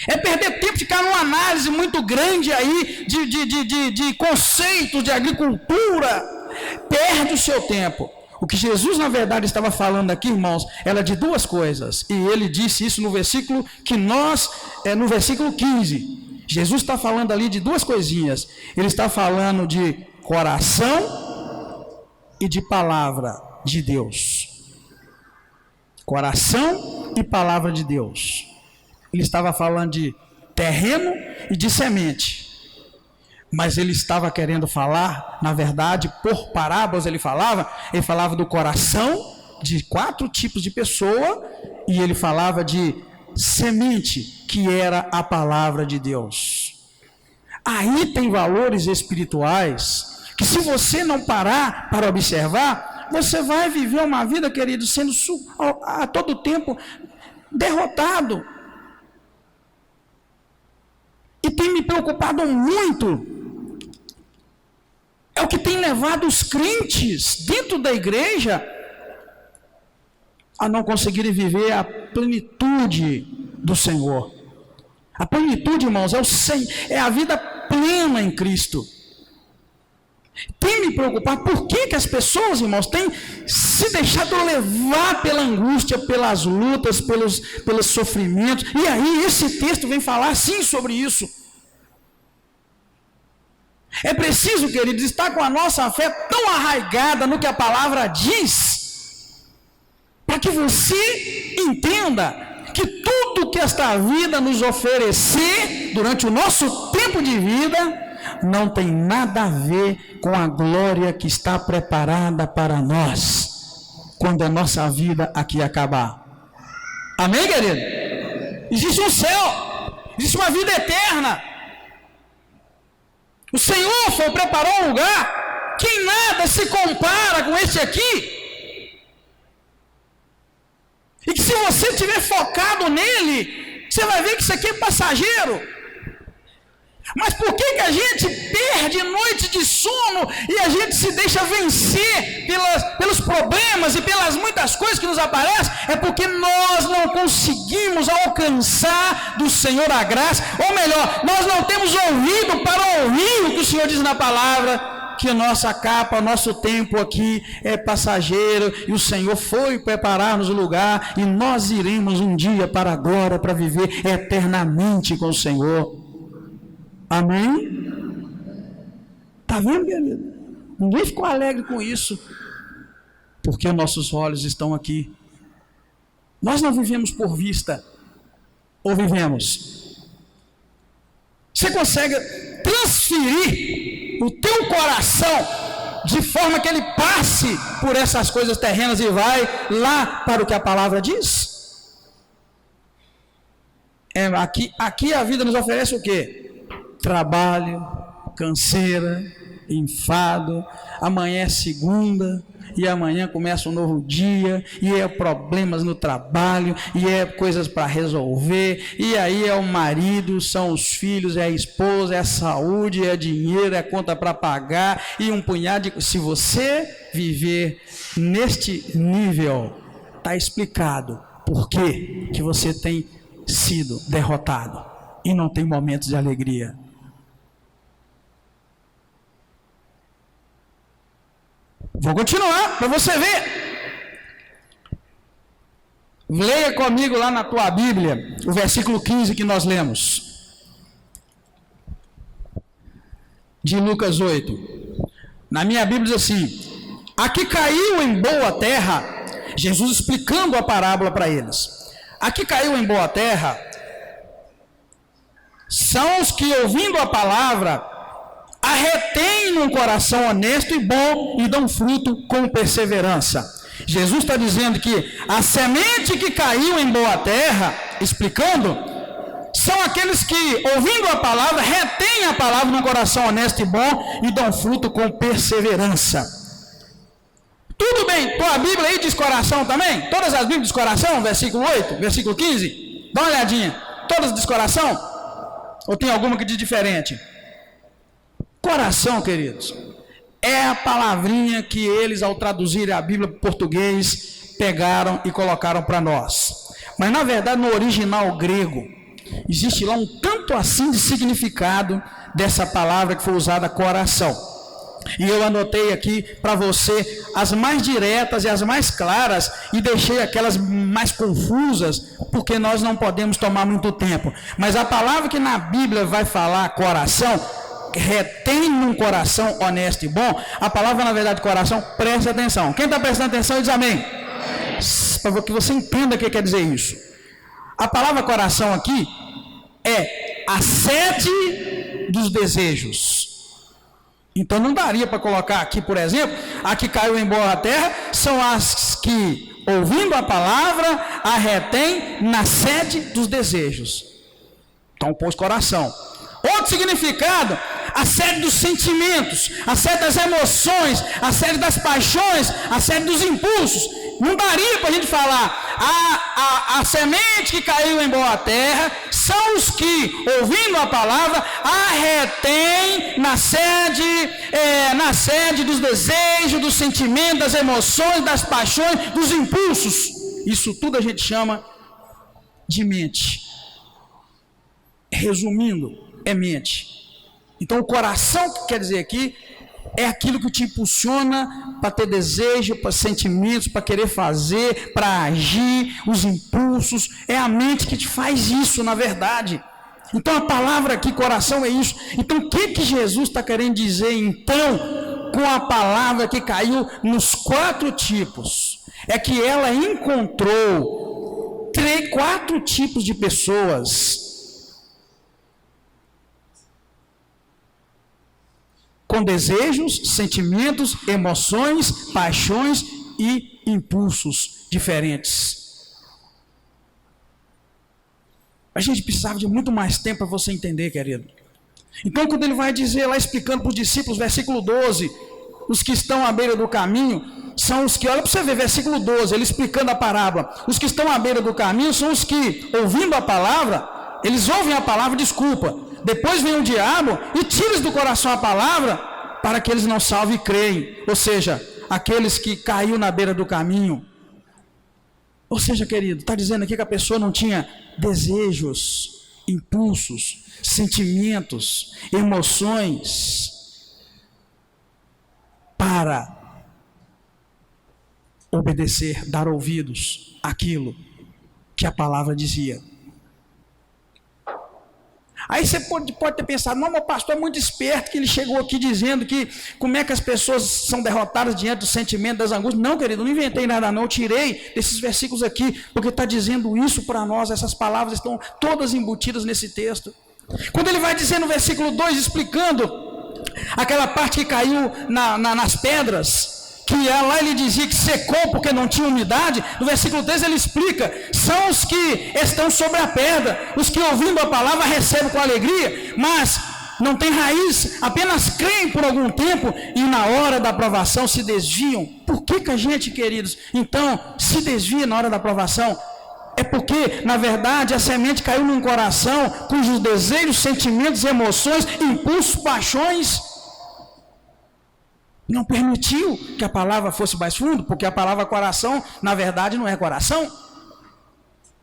É perder tempo ficar numa análise muito grande aí de conceitos de agricultura. Perde o seu tempo. O que Jesus na verdade estava falando aqui, irmãos, era de 2 coisas. E ele disse isso no versículo no versículo 15. Jesus está falando ali de 2 coisinhas. Ele está falando de coração e de palavra de Deus. Coração e palavra de Deus. Ele estava falando de terreno e de semente. Mas ele estava querendo falar, na verdade, por parábolas ele falava do coração de 4 tipos de pessoa, e ele falava de semente, que era a palavra de Deus. Aí tem valores espirituais, que se você não parar para observar, você vai viver uma vida, querido, sendo a todo tempo derrotado. E tem me preocupado muito, é o que tem levado os crentes dentro da igreja a não conseguirem viver a plenitude do Senhor. A plenitude, irmãos, é a vida plena em Cristo. Tem me preocupado por que as pessoas, irmãos, têm se deixado levar pela angústia, pelas lutas, pelos sofrimentos. E aí esse texto vem falar sim sobre isso. É preciso, queridos, estar com a nossa fé tão arraigada no que a palavra diz, para que você entenda que tudo que esta vida nos oferecer durante o nosso tempo de vida não tem nada a ver com a glória que está preparada para nós quando a nossa vida aqui acabar. Amém, querido? Existe um céu, existe uma vida eterna. O Senhor preparou um lugar que em nada se compara com este aqui. E que se você estiver focado nele, você vai ver que isso aqui é passageiro. Mas por que a gente perde noite de sono e a gente se deixa vencer pelos problemas e pelas muitas coisas que nos aparecem? É porque nós não conseguimos alcançar do Senhor a graça, ou melhor, nós não temos ouvido para ouvir o que o Senhor diz na palavra, que a nossa capa, o nosso tempo aqui é passageiro, e o Senhor foi preparar-nos o lugar, e nós iremos um dia para a glória, para viver eternamente com o Senhor. Amém? Está vendo, querido? Ninguém ficou alegre com isso, porque nossos olhos estão aqui. Nós não vivemos por vista, ou vivemos? Você consegue transferir o teu coração de forma que ele passe por essas coisas terrenas e vai lá para o que a palavra diz? Aqui a vida nos oferece o quê? Trabalho, canseira, enfado, amanhã é segunda, e amanhã começa um novo dia, e é problemas no trabalho, e é coisas para resolver, e aí é o marido, são os filhos, é a esposa, é a saúde, é dinheiro, é conta para pagar, e um punhado de... Se você viver neste nível, está explicado por que você tem sido derrotado, e não tem momentos de alegria. Vou continuar para você ver. Leia comigo lá na tua Bíblia o versículo 15 que nós lemos, de Lucas 8. Na minha Bíblia diz assim: aqui caiu em boa terra, Jesus explicando a parábola para eles. Aqui caiu em boa terra são os que, ouvindo a palavra, a retém num coração honesto e bom e dão fruto com perseverança. Jesus está dizendo que a semente que caiu em boa terra, explicando, são aqueles que, ouvindo a palavra, retêm a palavra num coração honesto e bom e dão fruto com perseverança. Tudo bem, tua Bíblia aí diz coração também? Todas as Bíblias diz coração? Versículo 8, versículo 15? Dá uma olhadinha. Todas diz coração? Ou tem alguma que diz diferente? Coração, queridos, é a palavrinha que eles, ao traduzirem a Bíblia para o português, pegaram e colocaram para nós. Mas, na verdade, no original grego, existe lá um tanto assim de significado dessa palavra que foi usada, coração. E eu anotei aqui para você as mais diretas e as mais claras, e deixei aquelas mais confusas, porque nós não podemos tomar muito tempo. Mas a palavra que na Bíblia vai falar coração, retém num coração honesto e bom, a palavra na verdade coração, preste atenção. Quem está prestando atenção diz amém. Para que você entenda o que quer dizer isso. A palavra coração aqui é a sede dos desejos. Então não daria para colocar aqui, por exemplo, a que caiu em boa terra são as que, ouvindo a palavra, a retém na sede dos desejos. Então pôs coração. Outro significado, a sede dos sentimentos, a sede das emoções, a sede das paixões, a sede dos impulsos. Não daria para a gente falar, a semente que caiu em boa terra são os que, ouvindo a palavra, a retém na sede dos desejos, dos sentimentos, das emoções, das paixões, dos impulsos. Isso tudo a gente chama de mente. Resumindo, é mente. Então o coração, que quer dizer aqui, é aquilo que te impulsiona para ter desejo, para sentimentos, para querer fazer, para agir, os impulsos. É a mente que te faz isso, na verdade. Então a palavra aqui, coração, é isso. Então o que Jesus está querendo dizer então com a palavra que caiu nos 4 tipos? É que ela encontrou 4 tipos de pessoas com desejos, sentimentos, emoções, paixões e impulsos diferentes. A gente precisava de muito mais tempo para você entender, querido. Então, quando ele vai dizer lá, explicando para os discípulos, versículo 12, os que estão à beira do caminho, são os que, olha para você ver, versículo 12, ele explicando a parábola, os que estão à beira do caminho são os que, ouvindo a palavra, eles ouvem a palavra, desculpa, depois vem o diabo e tira do coração a palavra, para que eles não salvem e creem, ou seja, aqueles que caiu na beira do caminho. Ou seja, querido, está dizendo aqui que a pessoa não tinha desejos, impulsos, sentimentos, emoções para obedecer, dar ouvidos àquilo que a palavra dizia. Aí você pode ter pensado, não, meu pastor é muito esperto, que ele chegou aqui dizendo que como é que as pessoas são derrotadas diante do sentimento das angústias. Não, querido, não inventei nada não, eu tirei desses versículos aqui, porque está dizendo isso para nós, essas palavras estão todas embutidas nesse texto. Quando ele vai dizer no versículo 2, explicando aquela parte que caiu nas pedras, que lá ele dizia que secou porque não tinha umidade, no versículo 3 ele explica, são os que estão sobre a pedra, os que ouvindo a palavra recebem com alegria, mas não tem raiz, apenas creem por algum tempo e na hora da provação se desviam. Por que a gente, queridos, então se desvia na hora da provação? É porque, na verdade, a semente caiu num coração cujos desejos, sentimentos, emoções, impulsos, paixões não permitiu que a palavra fosse mais fundo, porque a palavra coração, na verdade, não é coração,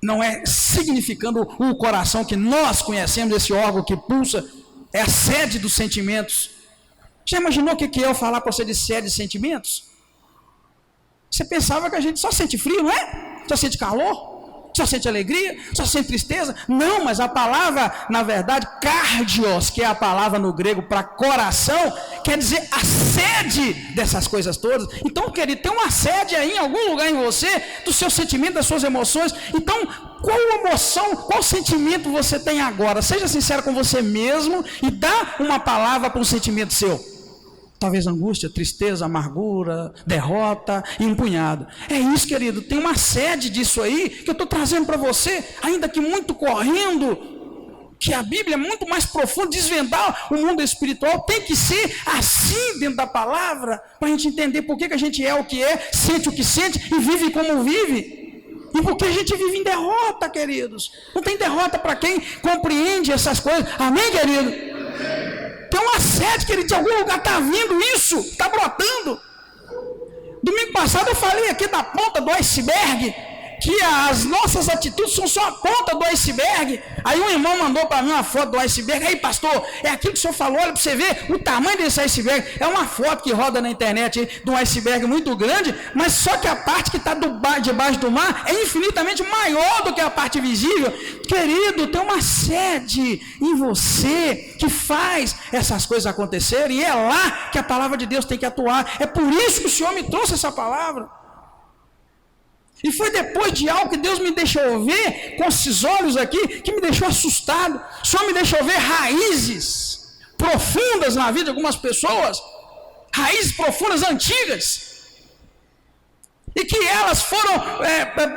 não é significando o coração que nós conhecemos, esse órgão que pulsa, é a sede dos sentimentos. Já imaginou o que é eu falar para você de sede de sentimentos? Você pensava que a gente só sente frio, não é? Só sente calor? Só sente alegria? Só sente tristeza? Não, mas a palavra, na verdade, cardios, que é a palavra no grego para coração, quer dizer a sede dessas coisas todas. Então, querido, tem uma sede aí em algum lugar em você, do seu sentimento, das suas emoções. Então, qual emoção, qual sentimento você tem agora? Seja sincero com você mesmo e dá uma palavra para um sentimento seu. Talvez angústia, tristeza, amargura, derrota e um punhado. É isso, querido, tem uma sede disso aí que eu estou trazendo para você, ainda que muito correndo, que a Bíblia é muito mais profunda, desvendar o mundo espiritual, tem que ser assim dentro da palavra, para a gente entender por que a gente é o que é, sente o que sente e vive como vive. E por que a gente vive em derrota, queridos? Não tem derrota para quem compreende essas coisas. Amém, querido? Tem uma sede, querido, de algum lugar está vindo isso, está brotando. Domingo passado eu falei aqui da ponta do iceberg, que as nossas atitudes são só a ponta do iceberg. Aí um irmão mandou para mim uma foto do iceberg. Aí, pastor, é aquilo que o senhor falou, olha para você ver o tamanho desse iceberg. É uma foto que roda na internet aí, de um iceberg muito grande, mas só que a parte que está debaixo do mar é infinitamente maior do que a parte visível. Querido, tem uma sede em você que faz essas coisas acontecerem, e é lá que a palavra de Deus tem que atuar. É por isso que o Senhor me trouxe essa palavra. E foi depois de algo que Deus me deixou ver, com esses olhos aqui, que me deixou assustado. O Senhor me deixou ver raízes profundas na vida de algumas pessoas, raízes profundas, antigas, e que elas foram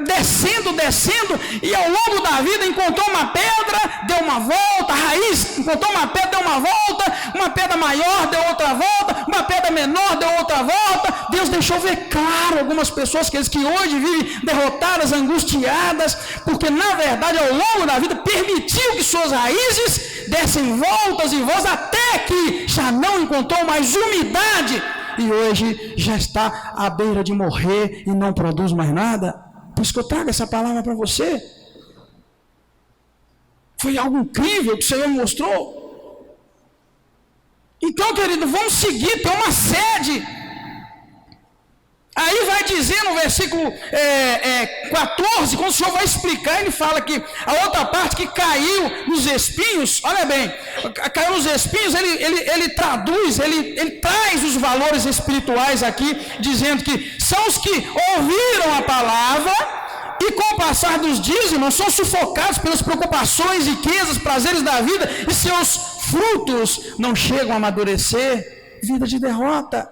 descendo, e ao longo da vida encontrou uma pedra, deu uma volta, a raiz encontrou uma pedra, deu uma volta, uma pedra maior, deu outra volta, uma pedra menor, deu outra volta. Deus deixou ver claro algumas pessoas que hoje vivem derrotadas, angustiadas, porque na verdade ao longo da vida permitiu que suas raízes dessem voltas e voltas, até que já não encontrou mais umidade, e hoje já está à beira de morrer e não produz mais nada. Por isso que eu trago essa palavra para você. Foi algo incrível que o Senhor me mostrou. Então, querido, vamos seguir, tem uma sede. Aí vai dizer no versículo 14, quando o Senhor vai explicar, ele fala que a outra parte que caiu nos espinhos, olha bem, caiu nos espinhos, ele traduz, ele traz os valores espirituais aqui, dizendo que são os que ouviram a palavra e com o passar dos dias, irmãos, são sufocados pelas preocupações, riquezas, prazeres da vida, e seus frutos não chegam a amadurecer, vida de derrota.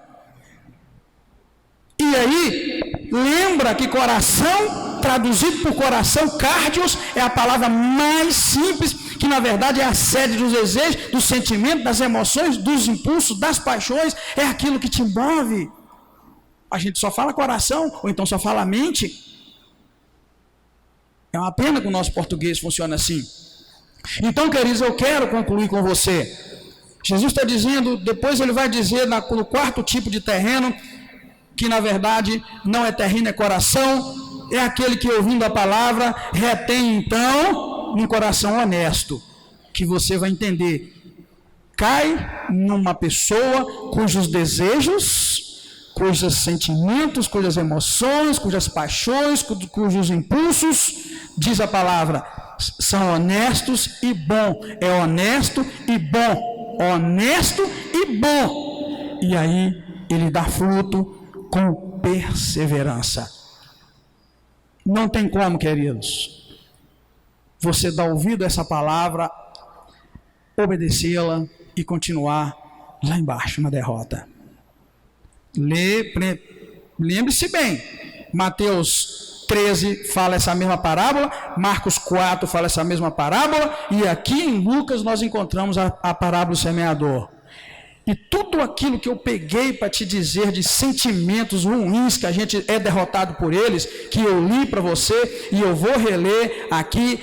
E aí, lembra que coração, traduzido por coração, cardios, é a palavra mais simples, que na verdade é a sede dos desejos, dos sentimentos, das emoções, dos impulsos, das paixões, é aquilo que te move. A gente só fala coração, ou então só fala mente. É uma pena que o nosso português funcione assim. Então, queridos, eu quero concluir com você. Jesus está dizendo, depois ele vai dizer no quarto tipo de terreno, que na verdade não é terreno, é coração, é aquele que ouvindo a palavra retém então um coração honesto, que você vai entender, cai numa pessoa cujos desejos, cujos sentimentos, cujas emoções, cujas paixões, cujos impulsos, diz a palavra, são honestos e bom, é honesto e bom, honesto e bom, e aí ele dá fruto com perseverança. Não tem como, queridos, você dar ouvido a essa palavra, obedecê-la e continuar lá embaixo na derrota. Lembre-se bem, Mateus 13 fala essa mesma parábola, Marcos 4 fala essa mesma parábola, e aqui em Lucas nós encontramos a parábola do semeador. E tudo aquilo que eu peguei para te dizer de sentimentos ruins, que a gente é derrotado por eles, que eu li para você, e eu vou reler aqui,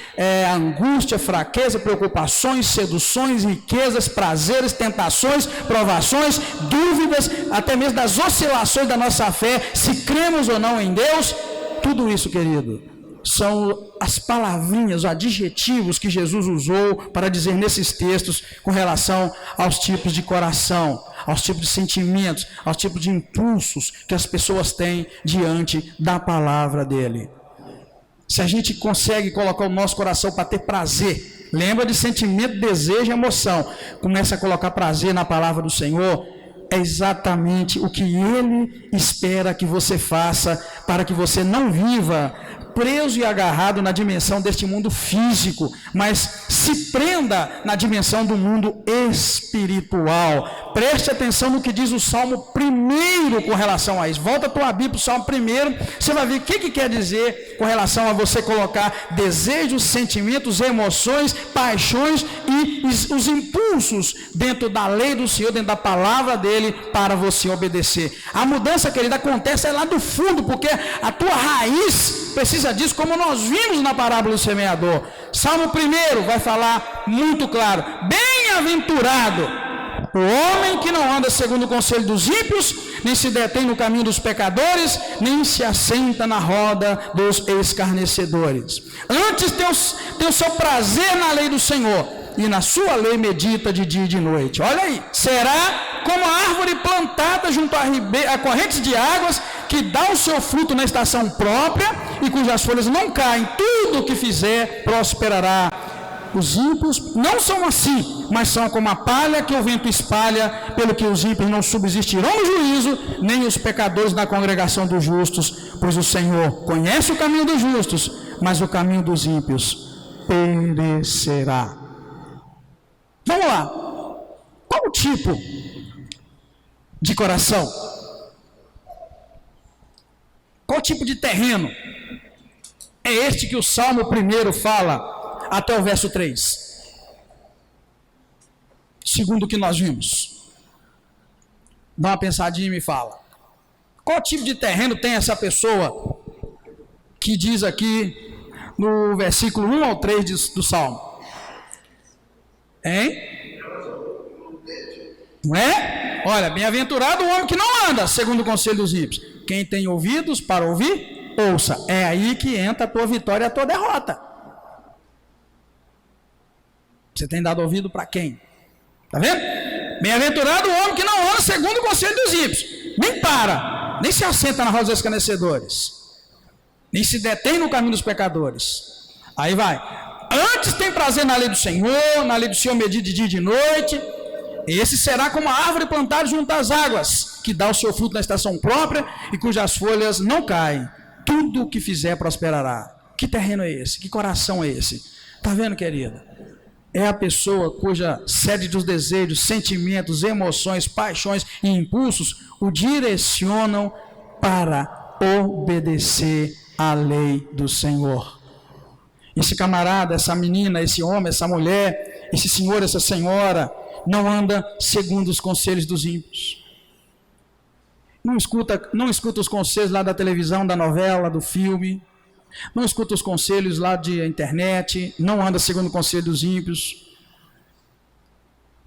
angústia, fraqueza, preocupações, seduções, riquezas, prazeres, tentações, provações, dúvidas, até mesmo das oscilações da nossa fé, se cremos ou não em Deus, tudo isso, querido, são as palavrinhas, os adjetivos que Jesus usou para dizer nesses textos com relação aos tipos de coração, aos tipos de sentimentos, aos tipos de impulsos que as pessoas têm diante da palavra dele. Se a gente consegue colocar o nosso coração para ter prazer, lembra de sentimento, desejo e emoção, começa a colocar prazer na palavra do Senhor, é exatamente o que Ele espera que você faça, para que você não viva preso e agarrado na dimensão deste mundo físico, mas se prenda na dimensão do mundo espiritual. Preste atenção no que diz o Salmo 1 com relação a isso. Volta a tua Bíblia para o Salmo 1, você vai ver o que quer dizer com relação a você colocar desejos, sentimentos, emoções, paixões e os impulsos dentro da lei do Senhor, dentro da palavra dele, para você obedecer. A mudança, querida, acontece lá do fundo, porque a tua raiz precisa disso, como nós vimos na parábola do semeador. Salmo 1 vai falar muito claro: bem-aventurado o homem que não anda segundo o conselho dos ímpios, nem se detém no caminho dos pecadores, nem se assenta na roda dos escarnecedores. Antes tem o seu prazer na lei do Senhor, e na sua lei medita de dia e de noite. Olha aí, será como a árvore plantada junto a correntes de águas, que dá o seu fruto na estação própria, e cujas folhas não caem, tudo o que fizer prosperará. Os ímpios não são assim, mas são como a palha que o vento espalha, pelo que os ímpios não subsistirão no juízo, nem os pecadores na congregação dos justos, pois o Senhor conhece o caminho dos justos, mas o caminho dos ímpios perecerá. Vamos lá, qual o tipo de coração? Qual tipo de terreno é este que o Salmo 1 fala até o verso 3? Segundo o que nós vimos. Dá uma pensadinha e me fala. Qual tipo de terreno tem essa pessoa que diz aqui no versículo 1 ao 3 do Salmo? Hein? Não é? Olha, bem-aventurado o homem que não anda segundo o conselho dos ímpios. Quem tem ouvidos para ouvir, ouça. É aí que entra a tua vitória e a tua derrota. Você tem dado ouvido para quem? Está vendo? Bem-aventurado o homem que não anda segundo o conselho dos ímpios. Nem para. nem se assenta na roda dos escarnecedores, nem se detém no caminho dos pecadores. Aí vai: antes tem prazer na lei do Senhor, na lei do Senhor medita de dia e de noite. Esse será como a árvore plantada junto às águas, que dá o seu fruto na estação própria e cujas folhas não caem. Tudo o que fizer prosperará. Que terreno é esse? Que coração é esse? Está vendo, querido? É a pessoa cuja sede dos desejos, sentimentos, emoções, paixões e impulsos o direcionam para obedecer à lei do Senhor. Esse camarada, essa menina, esse homem, essa mulher, esse senhor, essa senhora, não anda segundo os conselhos dos ímpios. Não escuta os conselhos lá da televisão, da novela, do filme. Não escuta os conselhos lá de internet. Não anda segundo o conselho dos ímpios.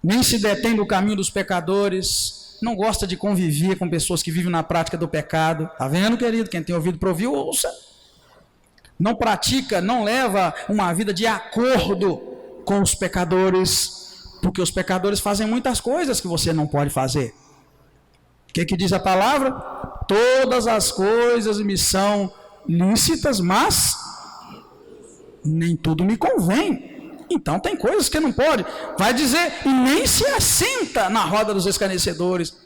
Nem se detém no caminho dos pecadores. Não gosta de conviver com pessoas que vivem na prática do pecado. Está vendo, querido? Quem tem ouvido para ouvir, ouça. Não pratica, não leva uma vida de acordo com os pecadores, porque os pecadores fazem muitas coisas que você não pode fazer. O que diz a palavra? Todas as coisas me são lícitas, mas nem tudo me convém. Então tem coisas que não pode. Vai dizer, e nem se assenta na roda dos escarnecedores.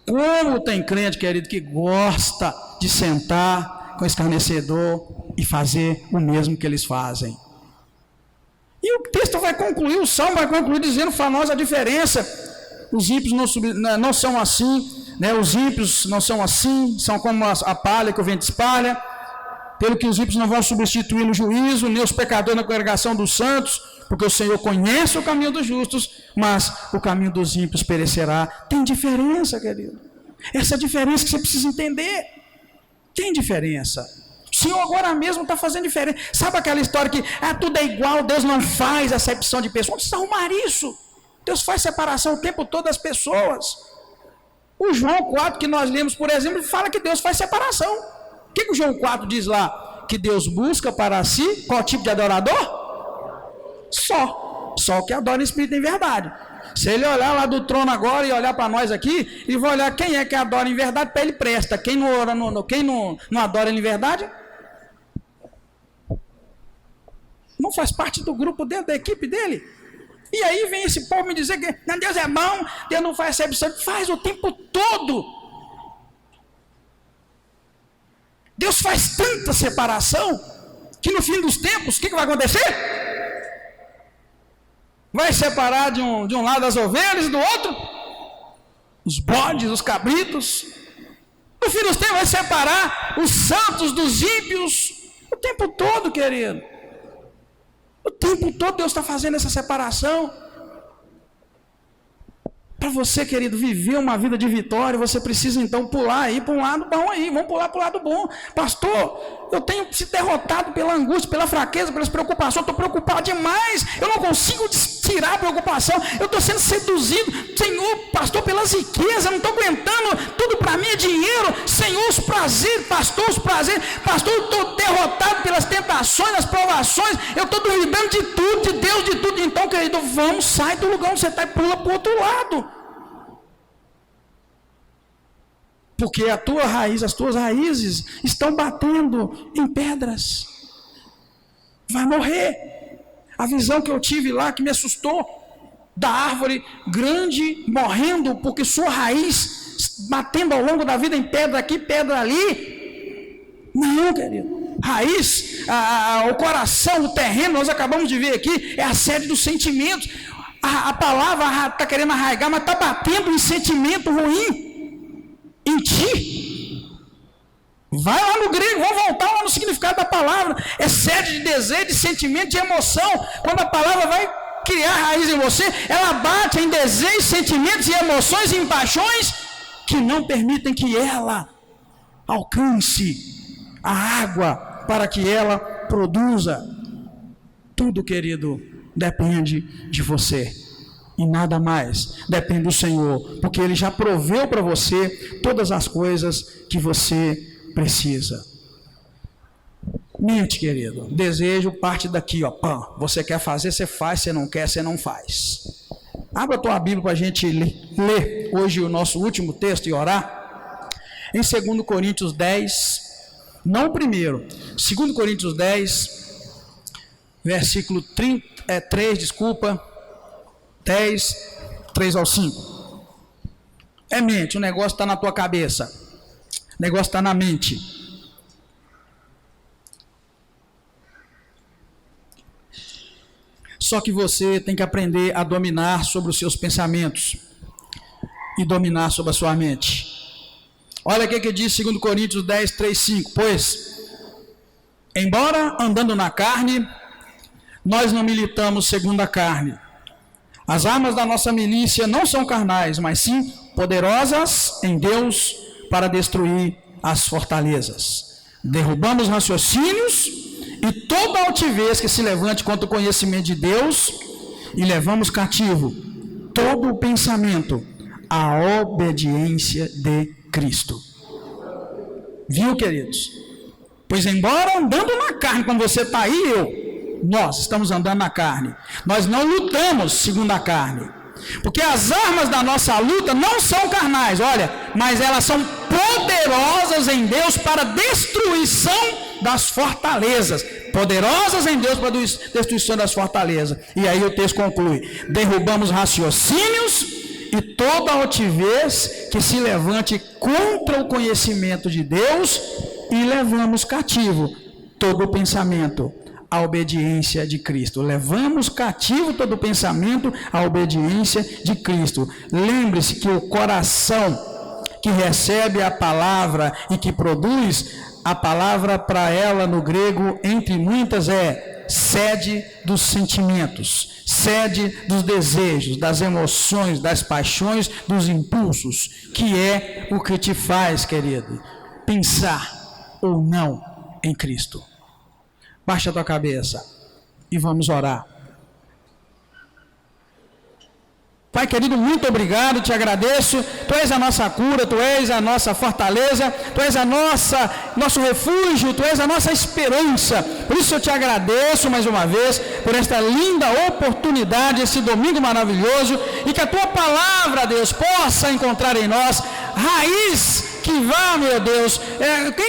Como tem crente, querido, que gosta de sentar com o escarnecedor e fazer o mesmo que eles fazem. E o texto vai concluir, o salmo vai concluir dizendo para nós a diferença. Os ímpios não são assim, né? Os ímpios não são assim, são como a palha que o vento espalha. Pelo que os ímpios não vão substituir no juízo, nem os pecadores na congregação dos santos, porque o Senhor conhece o caminho dos justos, mas o caminho dos ímpios perecerá. Tem diferença, querido. Essa diferença que você precisa entender. Tem diferença. O Senhor agora mesmo está fazendo diferença. Sabe aquela história que tudo é igual, Deus não faz acepção de pessoas? Onde você arrumar isso? Deus faz separação o tempo todo das pessoas. O João 4 que nós lemos, por exemplo, fala que Deus faz separação. O que o João 4 diz lá? Que Deus busca para si qual tipo de adorador? Só o que adora em espírito e em verdade. Se ele olhar lá do trono agora e olhar para nós aqui, ele vai olhar quem é que adora em verdade, para ele presta. Quem não adora em verdade, não faz parte do grupo dele, da equipe dele. E aí vem esse povo me dizer que Deus é bom, Deus não faz exceção. Faz o tempo todo. Deus faz tanta separação que no fim dos tempos, o que vai acontecer? Vai separar de um lado as ovelhas e do outro os bodes, os cabritos. No fim dos tempos vai separar os santos dos ímpios. O tempo todo, querido. O tempo todo Deus está fazendo essa separação. Para você, querido, viver uma vida de vitória, você precisa então pular aí para um lado bom aí. Vamos pular para o lado bom. Pastor, eu tenho sido derrotado pela angústia, pela fraqueza, pelas preocupações. Estou preocupado demais. Eu não consigo tirar a preocupação. Eu estou sendo seduzido, Senhor, pastor, pelas riquezas. Eu não estou aguentando. Tudo para mim é dinheiro. Senhor, os prazeres, pastor, os prazeres. Pastor, eu estou derrotado pelas tentações, as provações. Eu estou duvidando de tudo, de Deus, de tudo. Então, querido, vamos, sai do lugar onde você está e pula para o outro lado. Porque a tua raiz, as tuas raízes estão batendo em pedras. Vai morrer. A visão que eu tive lá, que me assustou, da árvore grande morrendo, porque sua raiz batendo ao longo da vida em pedra aqui, pedra ali. Não, querido. Raiz, o coração, o terreno, nós acabamos de ver aqui, é a sede dos sentimentos. A palavra está querendo arraigar, mas está batendo em sentimento ruim em ti. Vai lá no grego, vamos voltar lá no significado da palavra. É sede de desejo, de sentimento, de emoção. Quando a palavra vai criar raiz em você, ela bate em desejos, sentimentos e emoções e em paixões que não permitem que ela alcance a água para que ela produza. Tudo, querido, depende de você. E nada mais, depende do Senhor, porque Ele já proveu para você todas as coisas que você precisa. Mente, querido, desejo parte daqui, ó, pã. Você quer fazer, você faz, você não quer, você não faz. Abra a tua Bíblia para a gente ler hoje o nosso último texto e orar. em 2 Coríntios 10, não o primeiro, 2 Coríntios 10, versículo 3, 10, 3 ao 5. É mente, o negócio está na tua cabeça, o negócio está na mente. Só que você tem que aprender a dominar sobre os seus pensamentos e dominar sobre a sua mente. Olha o que diz 2 Coríntios 10, 3, 5. Pois, embora andando na carne, nós não militamos segundo a carne. As armas da nossa milícia não são carnais, mas sim poderosas em Deus para destruir as fortalezas. Derrubamos raciocínios e toda altivez que se levante contra o conhecimento de Deus, e levamos cativo todo o pensamento à obediência de Cristo. Viu, queridos? Pois embora andando na carne, quando você está aí, nós estamos andando na carne, nós não lutamos segundo a carne, porque as armas da nossa luta não são carnais, olha, mas elas são poderosas em Deus para destruição das fortalezas, poderosas em Deus para destruição das fortalezas. E aí o texto conclui: derrubamos raciocínios e toda altivez que se levante contra o conhecimento de Deus, e levamos cativo todo o pensamento à obediência de Cristo. Levamos cativo todo o pensamento à obediência de Cristo. Lembre-se que o coração que recebe a palavra e que produz a palavra, para ela no grego, entre muitas, é sede dos sentimentos, sede dos desejos, das emoções, das paixões, dos impulsos, que é o que te faz, querido, pensar ou não em Cristo. Baixa a tua cabeça e vamos orar. Pai querido, muito obrigado, te agradeço. Tu és a nossa cura, tu és a nossa fortaleza, tu és nosso refúgio, tu és a nossa esperança. Por isso eu te agradeço mais uma vez por esta linda oportunidade, esse domingo maravilhoso, e que a tua palavra, Deus, possa encontrar em nós raiz que vá, meu Deus,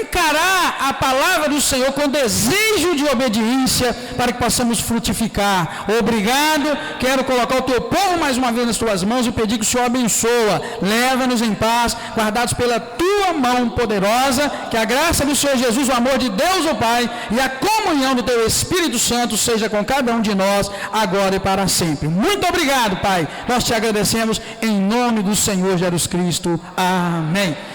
encarar a palavra do Senhor com desejo de obediência, para que possamos frutificar. Obrigado, quero colocar o teu povo mais uma vez nas tuas mãos e pedir que o Senhor abençoa, leva-nos em paz, guardados pela tua mão poderosa, que a graça do Senhor Jesus, o amor de Deus o Pai e a comunhão do teu Espírito Santo seja com cada um de nós, agora e para sempre. Muito obrigado, Pai, nós te agradecemos em nome do Senhor Jesus Cristo. Amém.